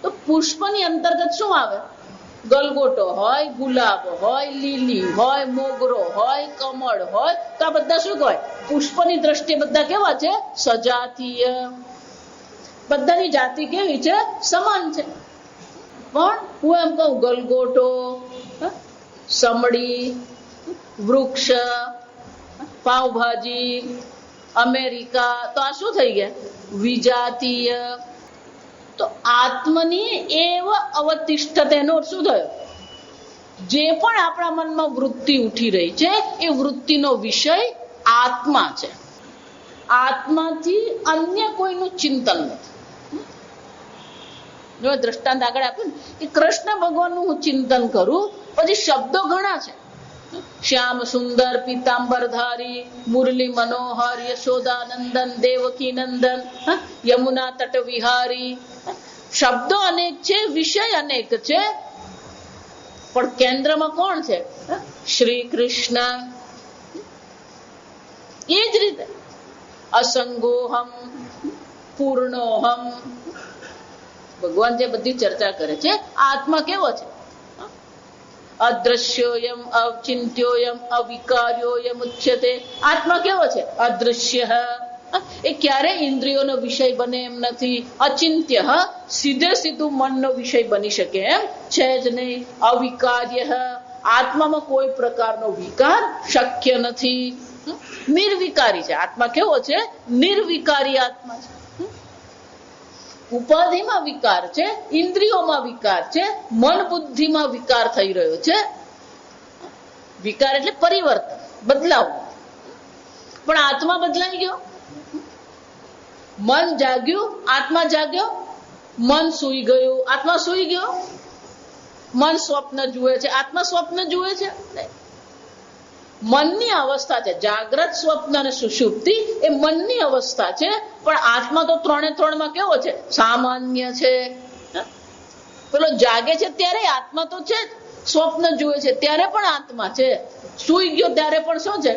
તો પુષ્પની અંતર્ગત શું આવે? ગલગોટો હોય, ગુલાબ હોય, લીલી હોય, મોગરો હોય, કમળ હોય, તો આ બધા શું કહેવાય? પુષ્પની દ્રષ્ટિએ બધા કેવા છે? સજાતીય. બધાની જાતિ કેવી છે? સમાન છે. પણ હું એમ કહું ગલગોટો, સમડી, વૃક્ષ, પાવભાજી, અમેરિકા, તો આ શું થઈ ગયા? વિજાતીય. તો આત્મની એવ અવતિષ્ઠતે નો શું થયો? જે પણ આપણા મનમાં વૃત્તિ ઉઠી રહી છે એ વૃત્તિનો વિષય આત્મા છે. આત્માથી અન્ય કોઈનું ચિંતન નથી. જો દ્રષ્ટાંત આગળ આપ્યું ને કે કૃષ્ણ ભગવાનનું હું ચિંતન કરું, પછી શબ્દો ઘણા છે. શ્યામ સુંદર પીતાંબરધારી, મુરલી મનોહર, યશોદાનંદન, દેવકી નંદન, યમુના તટ વિહારી. શબ્દો અનેક છે, વિષય અનેક છે, પણ કેન્દ્રમાં કોણ છે? શ્રી કૃષ્ણ. એ જ રીતે અસંગોહમ, પૂર્ણોહમ, ભગવાન જે બધી ચર્ચા કરે છે, આત્મા કેવો છે? અદ્રશ્યોયમ અચિંત્યોયમ અવિકાર્યોયમ ઉચ્યતે. આત્મા કેવો છે? અદ્રશ્ય. એ ક્યારે ઇન્દ્રિયોનો વિષય બને એમ નથી. અચિંત્ય, સીધે સીધું મનનો વિષય બની શકે એમ છે જ નહીં. અવિકાર્ય, આત્મામાં કોઈ પ્રકારનો વિકાર શક્ય નથી. નિર્વિકારી છે આત્મા. કેવો છે? નિર્વિકારી આત્મા છે. ઉપાધિમાં વિકાર છે, ઇન્દ્રિયોમાં વિકાર છે, મન બુદ્ધિમાં વિકાર થઈ રહ્યો છે. વિકાર એટલે પરિવર્તન, બદલાવ. પણ આત્મા બદલાઈ ગયો. મન જાગ્યું, આત્મા જાગ્યો. મન સૂઈ ગયું, આત્મા સૂઈ ગયો. મન સ્વપ્ન જુએ છે, આત્મા સ્વપ્ન જુએ છે. મનની અવસ્થા છે. જાગ્રત, સ્વપ્ન અને સુષુપ્તિ એ મનની અવસ્થા છે. પણ આત્મા તો ત્રણે ત્રણમાં કેવો છે? સામાન્ય છે. પેલો જાગે છે ત્યારે આત્મા તો છે, સ્વપ્ન જુએ છે ત્યારે પણ આત્મા છે, સૂઈ ગયો ત્યારે પણ શું છે?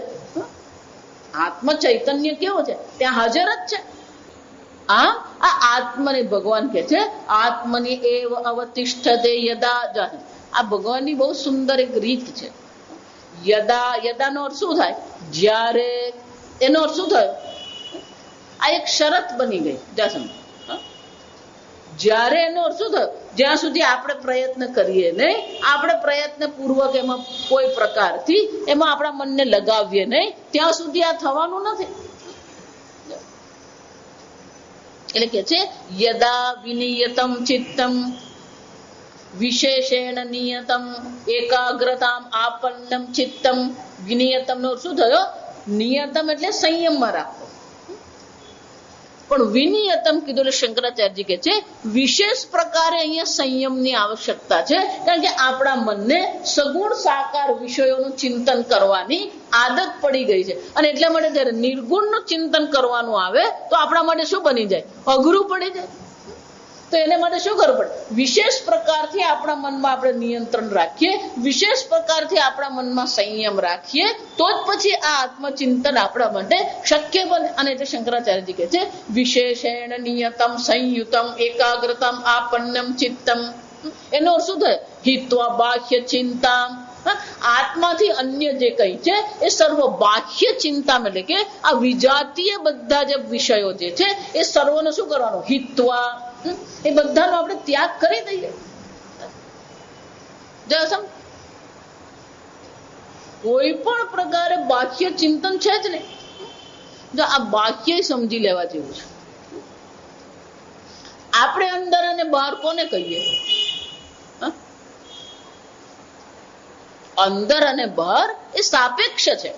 આત્મ ચૈતન્ય કેવો છે? ત્યાં હાજર જ છે. આ આત્મને ભગવાન કે છે આત્મની એવ અવતિષ્ઠતે યદા. આ ભગવાનની બહુ સુંદર એક રીત છે. યદા, યદા નો અર્થ શું થાય? જ્યારે. એનો અર્થ શું થયો? આ એક શરત બની ગઈ. જ્યારે એનો અર્થ શું થયો? જ્યાં સુધી આપણે પ્રયત્ન કરીએ નહીં, આપણે પ્રયત્ન પૂર્વક એમાં કોઈ પ્રકારથી એમાં આપણા મનને લગાવીએ નહીં, ત્યાં સુધી આ થવાનું નથી. એટલે કે છે યદા વિનિયતમ ચિત્તમ વિશેષેણ નિયતમ એકાગ્રતામ આપન્નમ ચિત્તમ. વિનિયતમ નો શું થયો? નિયતમ એટલે સંયમમાં રાખો. પણ વિનિયતમ કીધું એટલે શંકરાચાર્યજી કે છે વિશેષ પ્રકારે અહીંયા સંયમની આવશ્યકતા છે. કારણ કે આપણા મનને સગુણ સાકાર વિષયોનું ચિંતન કરવાની આદત પડી ગઈ છે. અને એટલા માટે જયારે નિર્ગુણનું ચિંતન કરવાનું આવે તો આપણા માટે શું બની જાય? અઘરું પડી જાય. તો એને માટે શું કરવું પડે? વિશેષ પ્રકારથી આપણા મનમાં આપણે નિયંત્રણ રાખીએ, વિશેષ પ્રકારથી આપણા મનમાં સંયમ રાખીએ, તો જ પછી આ આત્મચિંતન આપણા માટે શક્ય બને. અને એટલે શંકરાચાર્યજી કહે છે વિશેષેણ નિયતમ સંયુતમ એકાગ્રતમ આપન્નમ ચિત્તમ. એનો શું થાય? હિત્વા બાહ્ય ચિંતા. આત્માથી અન્ય જે કઈ છે એ સર્વ બાહ્ય ચિંતા, એટલે કે આ વિજાતીય બધા જે વિષયો જે છે એ સર્વનો શું કરવાનું? હિત્વા. એ બધાનો આપણે ત્યાગ કરી દઈએ. કોઈ પણ પ્રકારે બાહ્ય ચિંતન છે જ નહીં. જો આ બાહ્ય સમજી લેવા જેવું છે. આપણે અંદર અને બહાર કોને કહીએ? અંદર અને બહાર એ સાપેક્ષ છે.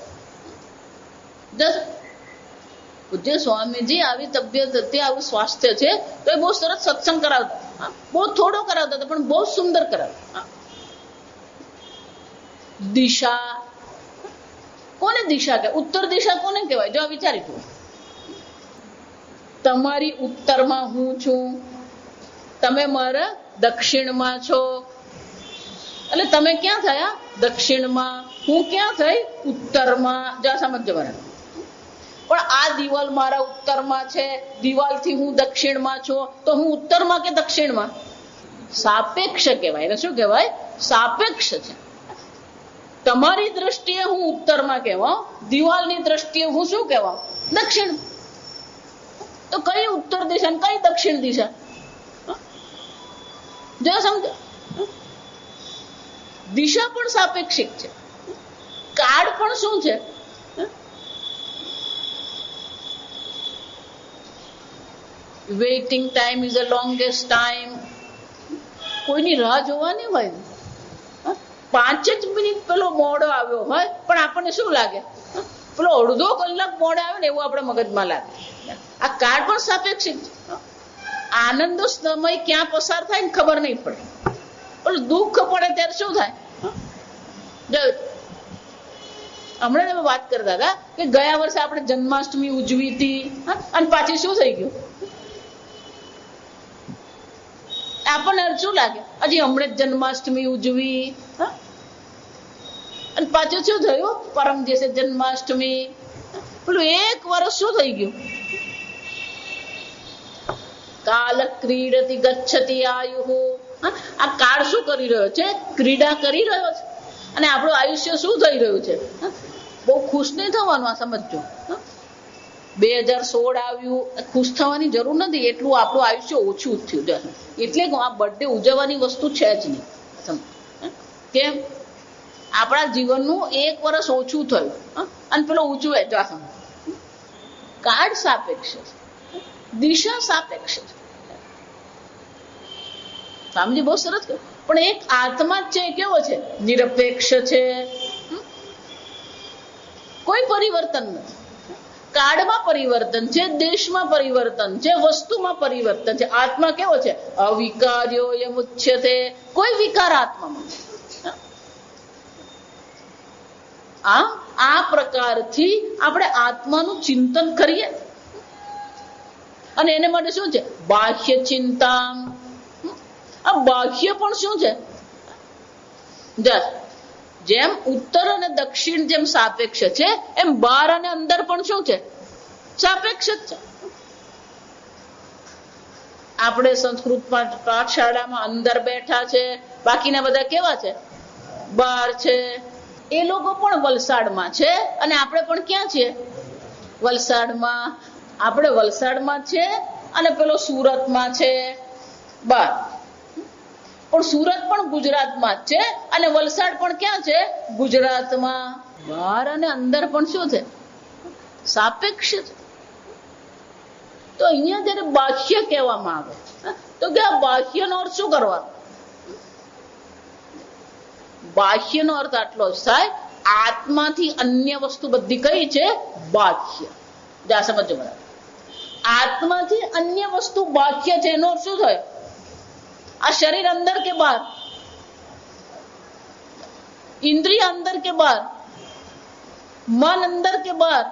પૂજ્ય સ્વામીજી આવી તબિયત હતી, આવું સ્વાસ્થ્ય છે, તો એ બહુ સરસ સત્સંગ કરાવતા. બહુ થોડો કરાવતા હતા પણ બહુ સુંદર કરાવતા. દિશા કોને દિશા કહેવાય? ઉત્તર દિશા કોને કહેવાય? જો વિચારી તું. તમારી ઉત્તરમાં હું છું, તમે મારા દક્ષિણમાં છો. એટલે તમે ક્યાં થયા? દક્ષિણમાં. હું ક્યાં થઈ? ઉત્તરમાં. જા સમજજો બરાબર. પણ આ દિવાલ મારા ઉત્તરમાં છે, દિવાલથી હું દક્ષિણમાં છું, તો હું ઉત્તરમાં કે દક્ષિણમાં? સાપેક્ષ કહેવાય. એટલે શું કહેવાય? સાપેક્ષ છે. તમારી દ્રષ્ટિએ હું ઉત્તરમાં કહેવા, દિવાલની દ્રષ્ટિએ હું શું કહેવા? દક્ષિણ. તો કઈ ઉત્તર દિશા કઈ દક્ષિણ દિશા? જો સમજો, દિશા પણ સાપેક્ષિક છે, કાળ પણ શું છે? Waiting time is the longest time. કોઈની રાહ જોવાની હોય, 5 જ મિનિટ પેલો મોડો આવ્યો હોય પણ આપણને શું લાગે? પેલો અડધો કલાક મોડો આવ્યો ને એવું આપણે મગજમાં લાગે. આ કાળ પણ સાપેક્ષિક છે. આનંદનો સમય ક્યાં પસાર થાય ને ખબર નહીં પડે, પણ દુઃખ પડે ત્યારે શું થાય? હમણાં અમે વાત કરતા હતા કે ગયા વર્ષે આપણે જન્માષ્ટમી ઉજવી હતી અને પાછી શું થઈ ગયું? આપણને શું લાગે? હજી હમણાં જ જન્માષ્ટમી ઉજવી અને પાછું શું થયું? પરમ દિવસે જન્માષ્ટમી. પેલું 1 વર્ષ શું થઈ ગયું? કાલ ક્રીડતિ ગચ્છતિ આયુઃ. આ કાળ શું કરી રહ્યો છે? ક્રીડા કરી રહ્યો છે. અને આપણું આયુષ્ય શું થઈ રહ્યું છે? બહુ ખુશ નહીં થવાનું. આ સમજો, 2016 આવ્યું, ખુશ થવાની જરૂર નથી. એટલું આપણું આયુષ્ય ઓછું થયું. એટલે આ બર્થડે ઉજવવાની વસ્તુ છે જ નહીં. કેમ? આપણા જીવનનું 1 વર્ષ ઓછું થયું અને પેલો ઉજવે. કાળ સાપેક્ષ છે, દિશા સાપેક્ષ છે. સમજી? બહુ સરસ. પણ એક આત્મા છે કેવો છે? નિરપેક્ષ છે, કોઈ પરિવર્તન નથી. કાળમાં પરિવર્તન છે, દેશમાં પરિવર્તન છે, વસ્તુમાં પરિવર્તન છે. આત્મા કેવો છે? અવિકાર્યો યમુચ્યતે. કોઈ વિકાર આત્મામાં. આ પ્રકારથી આપણે આત્માનું ચિંતન કરીએ અને એને માટે શું છે? બાહ્ય ચિંતા. આ બાહ્ય પણ શું છે? જેમ ઉત્તર અને દક્ષિણ જેમ સાપેક્ષ છે, એમ બહાર અને અંદર પણ શું છે? સાપેક્ષ જ છે. આપણે સંસ્કૃત પાઠશાળામાં અંદર બેઠા છે, બાકીના બધા કેવા છે? બહાર છે. એ લોકો પણ વલસાડમાં છે અને આપણે પણ ક્યાં છીએ? વલસાડમાં. આપણે વલસાડમાં છે અને પેલો સુરતમાં છે બહાર. પણ સુરત પણ ગુજરાતમાં જ છે અને વલસાડ પણ ક્યાં છે? ગુજરાતમાં. બહાર અને અંદર પણ શું છે? સાપેક્ષ છે. તો અહીંયા જયારે બાહ્ય કહેવામાં આવે તો કે આ બાહ્યનો અર્થ શું કરવાનો? બાહ્યનો અર્થ આટલો જ થાય, આત્માથી અન્ય વસ્તુ બધી કઈ છે? બાહ્ય. જા સમજો બરાબર. આત્માથી અન્ય વસ્તુ બાહ્ય છે એનો અર્થ શું થાય? આ શરીર અંદર કે બહાર? ઇન્દ્રિય અંદર કે બહાર? મન અંદર કે બહાર?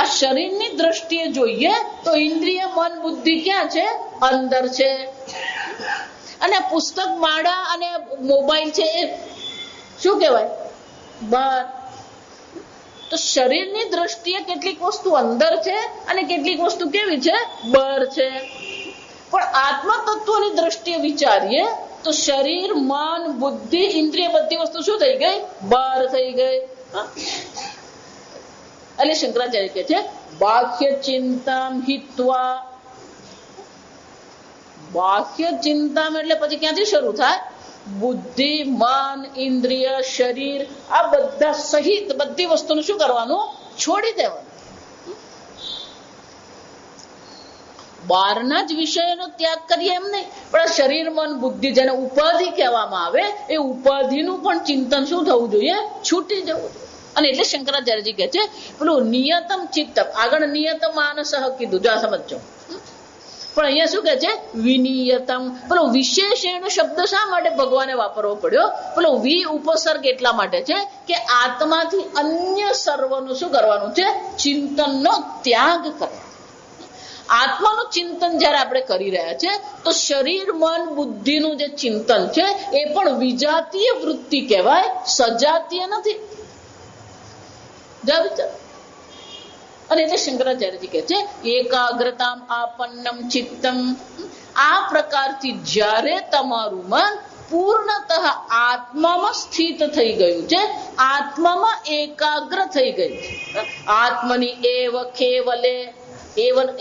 આ શરીરની દ્રષ્ટિએ જોઈએ તો ઇન્દ્રિય, મન, બુદ્ધિ ક્યાં છે? અંદર છે. અને પુસ્તક માળા અને મોબાઈલ છે એ શું કહેવાય? બહાર. તો શરીરની દ્રષ્ટિએ કેટલીક વસ્તુ અંદર છે અને કેટલીક વસ્તુ કેવી છે? બહાર છે. પણ આત્મા તત્વની દ્રષ્ટિએ વિચારીએ તો શરીર, મન, બુદ્ધિ, ઇન્દ્રિય બધી વસ્તુ શું થઈ ગઈ? બહાર થઈ ગઈ. એટલે શંકરાચાર્ય કહે છે બાહ્ય ચિંતા હિત્વા. બાહ્ય ચિંતા એટલે પછી ક્યાંથી શરૂ થાય? બુદ્ધિ, મન, ઇન્દ્રિય, શરીર આ બધા સહિત બધી વસ્તુનું શું કરવાનું? છોડી દેવાનું. બહારના જ વિષયનો ત્યાગ કરીએ એમ નહીં, પણ શરીર, મન, બુદ્ધિ જેને ઉપાધિ કહેવામાં આવે એ ઉપાધિનું પણ ચિંતન શું થવું જોઈએ? છૂટી જવું. અને એટલે શંકરાચાર્યજી કહે છે પેલું નિયતમ ચિત્તમ. આગળ નિયતમ માનસ કીધું, જો સમજો. પણ અહીંયા શું કે છે? વિનિયતમ. પેલો વિશેષણ શબ્દ શા માટે ભગવાને વાપરવો પડ્યો? પેલો ઉપસર્ગ એટલા માટે છે કે આત્માથી અન્ય સર્વનું શું કરવાનું છે? ચિંતનનો ત્યાગ કરવાનો. આત્માનું ચિંતન જયારે આપણે કરી રહ્યા છે તો શરીર, મન, બુદ્ધિનું જે ચિંતન છે એ પણ વિજાતીય વૃત્તિ કહેવાય, સજાતીય નથી. અને એટલે શંકરાચાર્યજી કહે છે એકાગ્રતામ આપન્નમ ચિત્તમ, આ પ્રકારથી જ્યારે તમારું મન પૂર્ણતઃ આત્મામાં સ્થિત થઈ ગયું છે, આત્મામાં એકાગ્ર થઈ ગયું છે, આત્મની એવ કેવલે,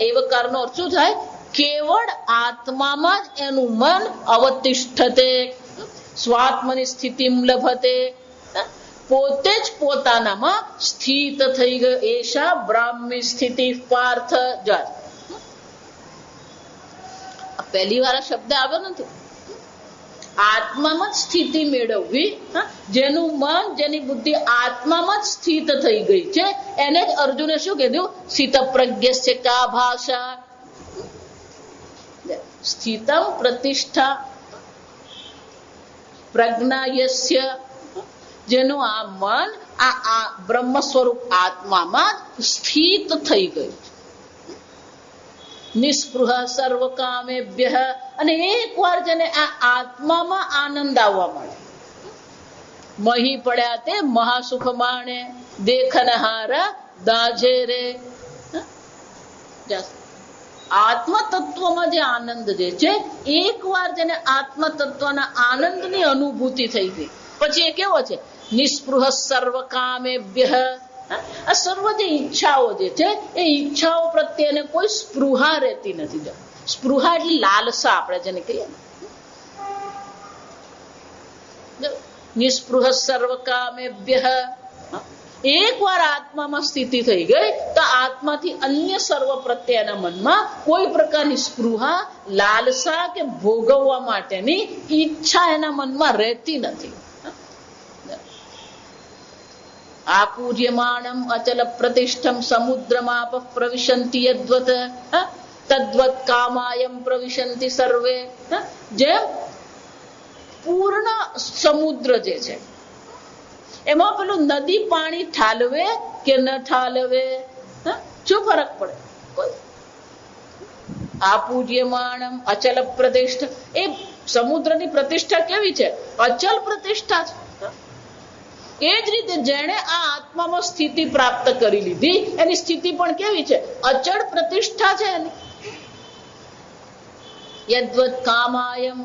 એવકારનો અર્થ શું થાય? કેવળ આત્મામાં જ એનું મન અવતિષ્ઠતે, સ્વાત્મની સ્થિતિ લભતે, પોતે જ પોતાનામાં સ્થિત થઈ ગયો. એશા બ્રાહ્મી સ્થિતિ પાર્થ. પહેલી વાર આ શબ્દ આવ્યો નથી. આત્મામાં જ સ્થિતિ મેળવવી, જેનું મન જેની બુદ્ધિ આત્મામાં જ સ્થિત થઈ ગઈ છે, એને જ અર્જુને શું કીધું? સ્થિત પ્રજ્ઞસ્ય કા ભાષા. સ્થિતમ પ્રતિષ્ઠા પ્રજ્ઞા યસ્ય, જેનું આ મન આ બ્રહ્મ સ્વરૂપ આત્મામાં જ સ્થિત થઈ ગયું છે. નિસ્પૃહ સર્વ કામેભ્ય, અને એકવાર જેને આ આત્મામાં આનંદ આવવા મળે, મહી પડ્યા તે મહાસુખ માણે, દેખનહારા દાજે રે. આત્મ તત્વમાં જે આનંદ જે છે, એકવાર જેને આત્મ તત્વના આનંદની અનુભૂતિ થઈ ગઈ, પછી એ કેવો છે? નિસ્પૃહ સર્વ કામેભ્ય. આ સર્વ જે ઈચ્છાઓ જે છે, એ ઈચ્છાઓ પ્રત્યેને કોઈ સ્પૃહા રહેતી નથી. સ્પૃહા એટલે લાલસા, આપણે જેને કહીએ ને. નિસ્પૃહ સર્વ કામેભ્ય, એકવાર આત્મામાં સ્થિતિ થઈ ગઈ તો આત્માથી અન્ય સર્વ પ્રત્યેના મનમાં કોઈ પ્રકારની સ્પૃહા, લાલસા કે ભોગવવા માટેની ઈચ્છા એના મનમાં રહેતી નથી. આકૂર્યમાણમ અચલ પ્રતિષ્ઠમ સમુદ્રમાપ પ્રવિશંતિ યદ્વત તદ્વત કામાયમ પ્રવિશંતિ સર્વે. જેમ પૂર્ણ સમુદ્ર જે છે, એમાં પેલું નદી પાણી ઠાલવે કે ન ઠાલવે, શું ફરક પડે? કોઈ. આપૂર્યમાણમ અચલ પ્રતિષ્ઠ, એ સમુદ્રની પ્રતિષ્ઠા કેવી છે? અચલ પ્રતિષ્ઠા છે. એ જ રીતે જેણે આ આત્મામાં સ્થિતિ પ્રાપ્ત કરી લીધી, એની સ્થિતિ પણ કેવી છે? અચળ પ્રતિષ્ઠા છે એની. યદ્વત કામાયમ,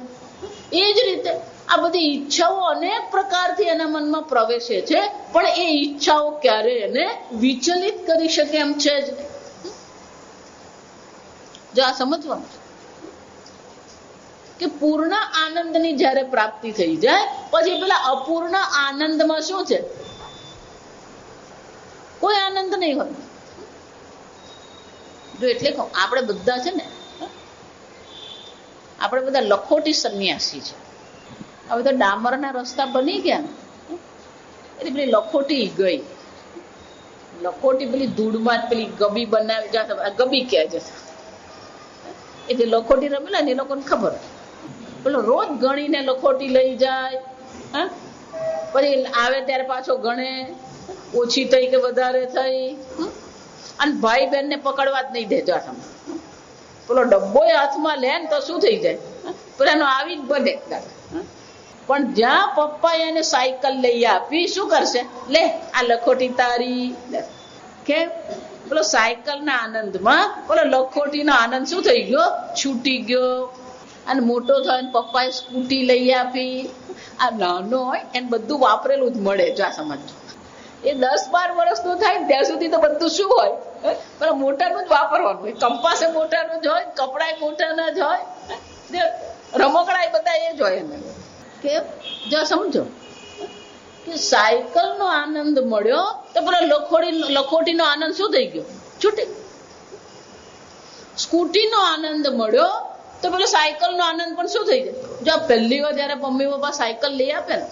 એ જ રીતે આ બધી ઈચ્છાઓ અનેક પ્રકારથી એના મનમાં પ્રવેશે છે, પણ એ ઈચ્છાઓ ક્યારે એને વિચલિત કરી શકે એમ છે જ નહીં. જો આ સમજવાનું છે કે પૂર્ણ આનંદની જયારે પ્રાપ્તિ થઈ જાય, પછી પેલા અપૂર્ણ આનંદમાં શું છે? કોઈ આનંદ નહીં હોય. જો એટલે કહું, આપણે બધા છે ને, આપણે બધા લખોટી સંન્યાસી છે. હવે તો ડામરના રસ્તા બની ગયા ને, એટલે પેલી લખોટી ગઈ. લખોટી પેલી ધૂળમાં પેલી ગબી બનાવી જાય, ગબી કહે છે. એટલે લખોટી રમેલા ને એ લોકોને ખબર, પેલો રોજ ગણીને લખોટી લઈ જાય, પછી આવે ત્યારે પાછો ગણે, ઓછી થઈ કે વધારે થઈ, અને ભાઈ બહેન ને પકડવા જ નહીં દેજો. પેલો ડબ્બો હાથમાં લે ને તો શું થઈ જાય? પેલા એનો આવી જ બને. પણ જ્યાં પપ્પા એને સાયકલ લઈ આપી, શું કરશે? લે આ લખોટી તારી. કેમ? પેલો સાયકલ ના આનંદમાં પેલો લખોટી નો આનંદ શું થઈ ગયો? છૂટી ગયો. અને મોટો થયો ને પપ્પાએ સ્કૂટી લઈ આપી. આ નાનો હોય એને બધું વાપરેલું જ મળે. જો આ સમજો, એ 10-12 વર્ષનું થાય ત્યાં સુધી તો બધું શું હોય? પેલા મોટાનું જ વાપરવાનું હોય. કંપાસે મોટાનું જ હોય, કપડા મોટાના જ હોય, રમકડા બધા એ જ હોય એને. કેમ? જો સમજો કે સાયકલ નો આનંદ મળ્યો તો પેલો લખોટી નો આનંદ શું થઈ ગયો? છૂટી. સ્કૂટી નો આનંદ મળ્યો તો પેલો સાયકલ નો આનંદ પણ શું થઈ જાય? જો પહેલી વાર જયારે મમ્મી પપ્પા સાયકલ લઈ આપે ને,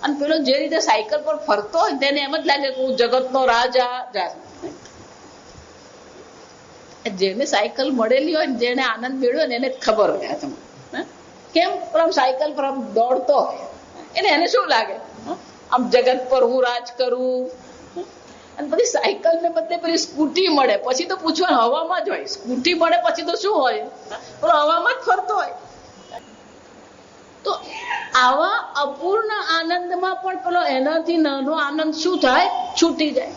અને પેલો જે રીતે સાયકલ પર ફરતો હોય તેને એમ જ લાગે કે હું જગત નો રાજા. જેને સાયકલ મળેલી હોય ને, જેને આનંદ મેળવ્યો ને એને ખબર હોય. તમને કેમ? આમ સાયકલ પર આમ દોડતો હોય એટલે એને શું લાગે? આમ જગત પર હું રાજ કરું. અને પછી સાયકલ ને બદલે પેલી સ્કૂટી મળે પછી તો પૂછવાનું હવામાં જ હોય. સ્કૂટી મળે પછી તો શું હોય? પણ હવામાં જ ફરતો હોય. તો આવા અપૂર્ણ આનંદમાં પણ પેલો એનાથી નાનો આનંદ શું થાય? છૂટી જાય.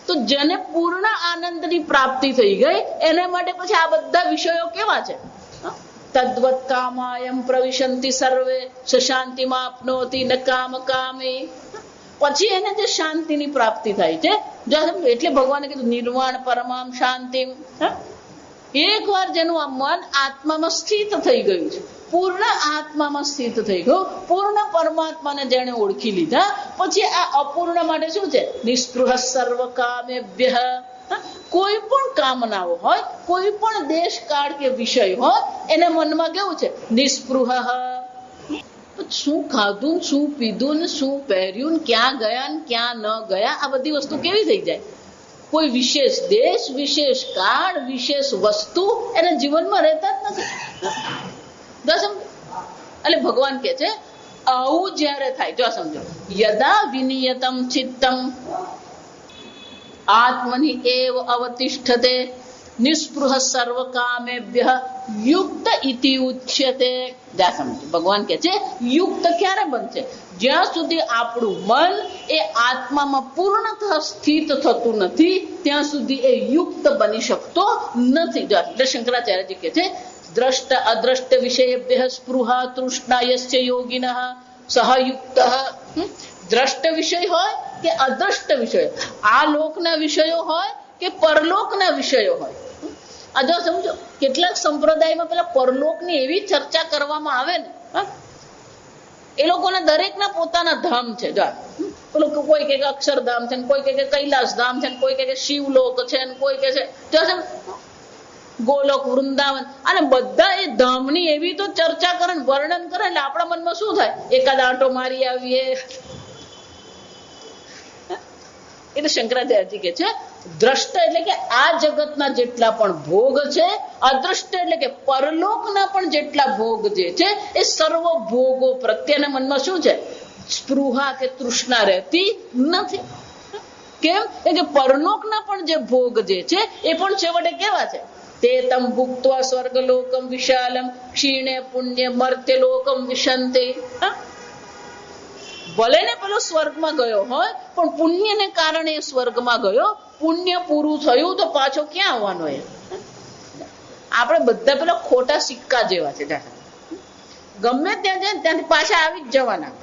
તો જેને પૂર્ણ આનંદની પ્રાપ્તિ થઈ ગઈ એના માટે પછી આ બધા વિષયો કેવા છે? તદ્વત કામાયમ પ્રવિશંતિ સર્વે શાંતિમાં આપનોતિ ન કામ કામી. પછી એને જે શાંતિની પ્રાપ્તિ થાય છે, એટલે ભગવાને કીધું નિર્વાણ પરમામ શાંતિ. એક વાર જેનું આ મન આત્મામાં સ્થિત થઈ ગયું છે, પૂર્ણ આત્મામાં સ્થિત થઈ ગયું, પૂર્ણ પરમાત્માને જેને ઓળખી લીધા, પછી આ અપૂર્ણ માટે શું છે? નિસ્પૃહ સર્વ કામેભ્ય. કોઈ પણ કામનાઓ હોય, કોઈ પણ દેશ કાળ કે વિષય હોય, એના મનમાં કેવું છે? નિસ્પૃહ. શું ખાધું, શું પીધું ને શું પહેર્યું, ક્યાં ગયા ને ક્યાં ન ગયા, આ બધી વસ્તુ કેવી થઈ જાય? કોઈ વિશેષ દેશ, વિશેષ કાળ, વિશેષ વસ્તુ એના જીવનમાં રહેતા જ નથી. એટલે ભગવાન કે છે આવું જયારે થાય, જો સમજો, યદા વિનિયતમ ચિત્તમ આત્મનિ એવ અવતિષ્ઠતે નિસ્પૃહ સર્વ કામેભ્ય યુક્ત ઇતિ ઉચ્યતે. જા સમજો, ભગવાન કે છે યુક્ત ક્યારે બનશે? જ્યાં સુધી આપણું મન એ આત્મામાં પૂર્ણતઃ સ્થિત થતું નથી ત્યાં સુધી એ યુક્ત બની શકતો નથી. એટલે શંકરાચાર્યજી કે છે દ્રષ્ટ અદ્રષ્ટ વિષયેભ્ય સ્પૃહા તૃષ્ણા યસ્ય યોગિનઃ સહયુક્ત. દ્રષ્ટ વિષય હોય કે અદ્રષ્ટ વિષય, આ લોકના વિષયો હોય કે પરલોકના વિષયો હોય. આ જો સમજો, કેટલાક સંપ્રદાયમાં પેલા પરલોકની એવી ચર્ચા કરવામાં આવે ને, એ લોકોના દરેકના પોતાના ધામ છે. પેલું કોઈ કે અક્ષરધામ છે, કોઈ કે કૈલાસ ધામ છે, કોઈ કે શિવલોક છે, કોઈ કે છે ગોલોક, વૃંદાવન, અને બધા એ ધામની એવી તો ચર્ચા કરે, વર્ણન કરે, એટલે આપણા મનમાં શું થાય? એકાદ આંટો મારી આવીએ. એટલે શંકરાચાર્યજી કે છે દ્રષ્ટ એટલે કે આ જગતના જેટલા પણ ભોગ છે, અદ્રષ્ટ એટલે કે પરલોકના પણ જેટલા ભોગ જે છે, એ સર્વ ભોગો પ્રત્યેના મનમાં શું છે? સ્પૃહા કે તૃષ્ણા રહેતી નથી. કેમ? કે પરલોકના પણ જે ભોગ જે છે એ પણ છેવટે કેવા છે? તે તમ ભુક્ત્વા સ્વર્ગલોકમ વિશાલમ ક્ષીણે પુણ્ય મર્ત્ય લોકમ વિશંતે. ભલે ને પેલો સ્વર્ગમાં ગયો હોય, પણ પુણ્યને કારણે સ્વર્ગમાં ગયો, પુણ્ય પૂરું થયું તો પાછો ક્યાં આવવાનો? એ આપણે બધા પેલા ખોટા સિક્કા જેવા છે, ગમે ત્યાં જાય ત્યાંથી પાછા આવી જ જવાના.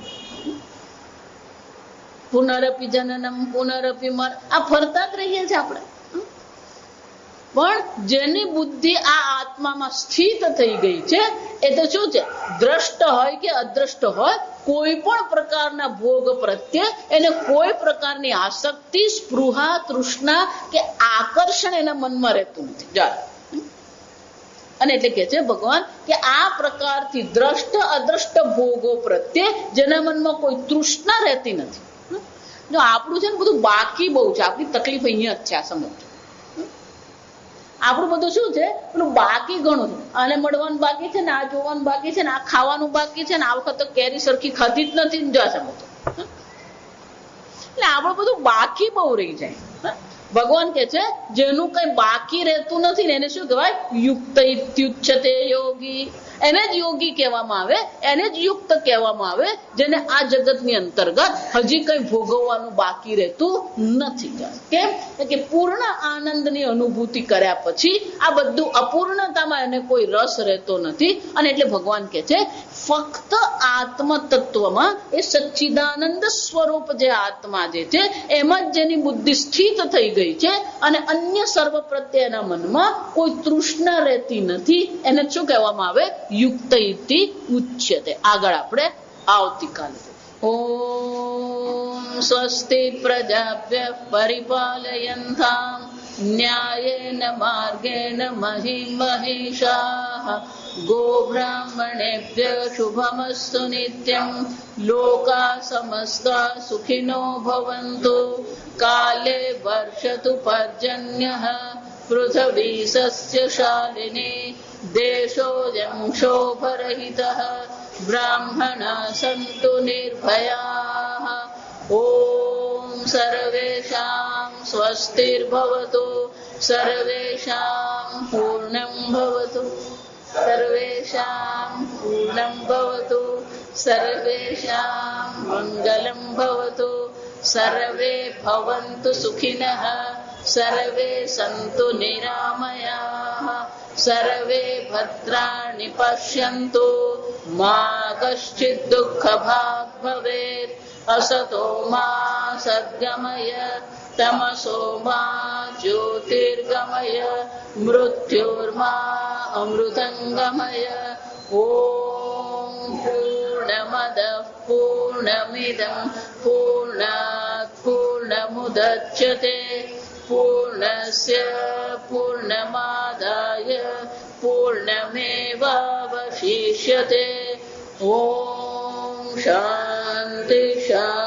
પુનરપી જનનમ પુનરપી મર, આ ફરતા જ રહીએ છીએ આપણે. પણ જેની બુદ્ધિ આ આત્મામાં સ્થિત થઈ ગઈ છે, એ તો શું છે? દ્રષ્ટ હોય કે અદ્રષ્ટ હોય, કોઈ પણ પ્રકારના ભોગ પ્રત્યે એને કોઈ પ્રકારની આસક્તિ, સ્પૃહા, તૃષ્ણા કે આકર્ષણ એના મનમાં રહેતું નથી. અને એટલે કે છે ભગવાન કે આ પ્રકારથી દ્રષ્ટ અદ્રષ્ટ ભોગો પ્રત્યે જેના મનમાં કોઈ તૃષ્ણા રહેતી નથી. જો આપણું છે ને બધું બાકી બહુ છે, આપણી તકલીફ અહીંયા જ છે. આ સમજો, આપણું બધું શું છે? પેલું બાકી ઘણું છે. આને મળવાનું બાકી છે ને, આ જોવાનું બાકી છે ને, આ ખાવાનું બાકી છે ને, આ વખત તો કેરી સરખી ખાધી જ નથી. જો સમજો, એટલે આપણું બધું બાકી બહુ રહી જાય. ભગવાન કે છે જેનું કઈ બાકી રહેતું નથી ને એને શું કહેવાય? યુક્ત ઇત્યુચ્યતે યોગી. એને જ યોગી કહેવામાં આવે, એને જ યુક્ત કહેવામાં આવે, જેને આ જગતની અંતર્ગત હજી કઈ ભોગવવાનું બાકી રહેતું નથી. કેમ? કે પૂર્ણ આનંદની અનુભૂતિ કર્યા પછી આ બધું અપૂર્ણતામાં એને કોઈ રસ રહેતો નથી. અને એટલે ભગવાન કે છે ફક્ત આત્મ તત્વમાં એ સચ્ચિદાનંદ સ્વરૂપ જે આત્મા જે છે એમાં જ જેની બુદ્ધિ સ્થિત થઈ ગઈ છે અને અન્ય સર્વ પ્રત્યેના મનમાં કોઈ તૃષ્ણા રહેતી નથી, એને શું કહેવામાં આવે? યુક્ત ઇતિ ઉચ્યતે. આગળ આપણે આવતીકાલે. ઓમ સ્વસ્તિ પ્રજાભ્ય પરિપાલયન્તામ ન્યાયેન માર્ગેણ મહિં મહિષાઃ ગોબ્રાહ્મણેભ્ય શુભમસ્તુ નિત્યં લોકા સમસ્તા સુખિનો ભવન્તુ કાલે વર્ષતુ પર્જન્યઃ પૃથ્વી સસ્યશાલિની દેશોऽયં ક્ષોભરહિતઃ બ્રાહ્મણા સन्तુ નિર્ભયાઃ. ઓમ સર્વેષાં સ્વસ્તિર્ભવતુ સર્વેષાં પૂર્ણં ભવતુ સર્વેષાં પૂર્ણં ભવતુ સર્વેષાં મંગલં ભવતુ સર્વે ભવन्तુ સુખિનઃ. सर्वे सन्तु निरामयाः सर्वे भद्राणि पश्यन्तु मा कश्चित् दुःखभाग् भवेत् असतो मा सद्गमय तमसो मा ज्योतिर्गमय मृत्युर्मा अमृतङ्गमय ॐ पूर्णमदः पूर्णमिदं पूर्णात् पूर्णमुदच्यते पूर्णस्य पूर्णमादाय पूर्णमेवावशिष्यते ॐ शान्ति शान्ति।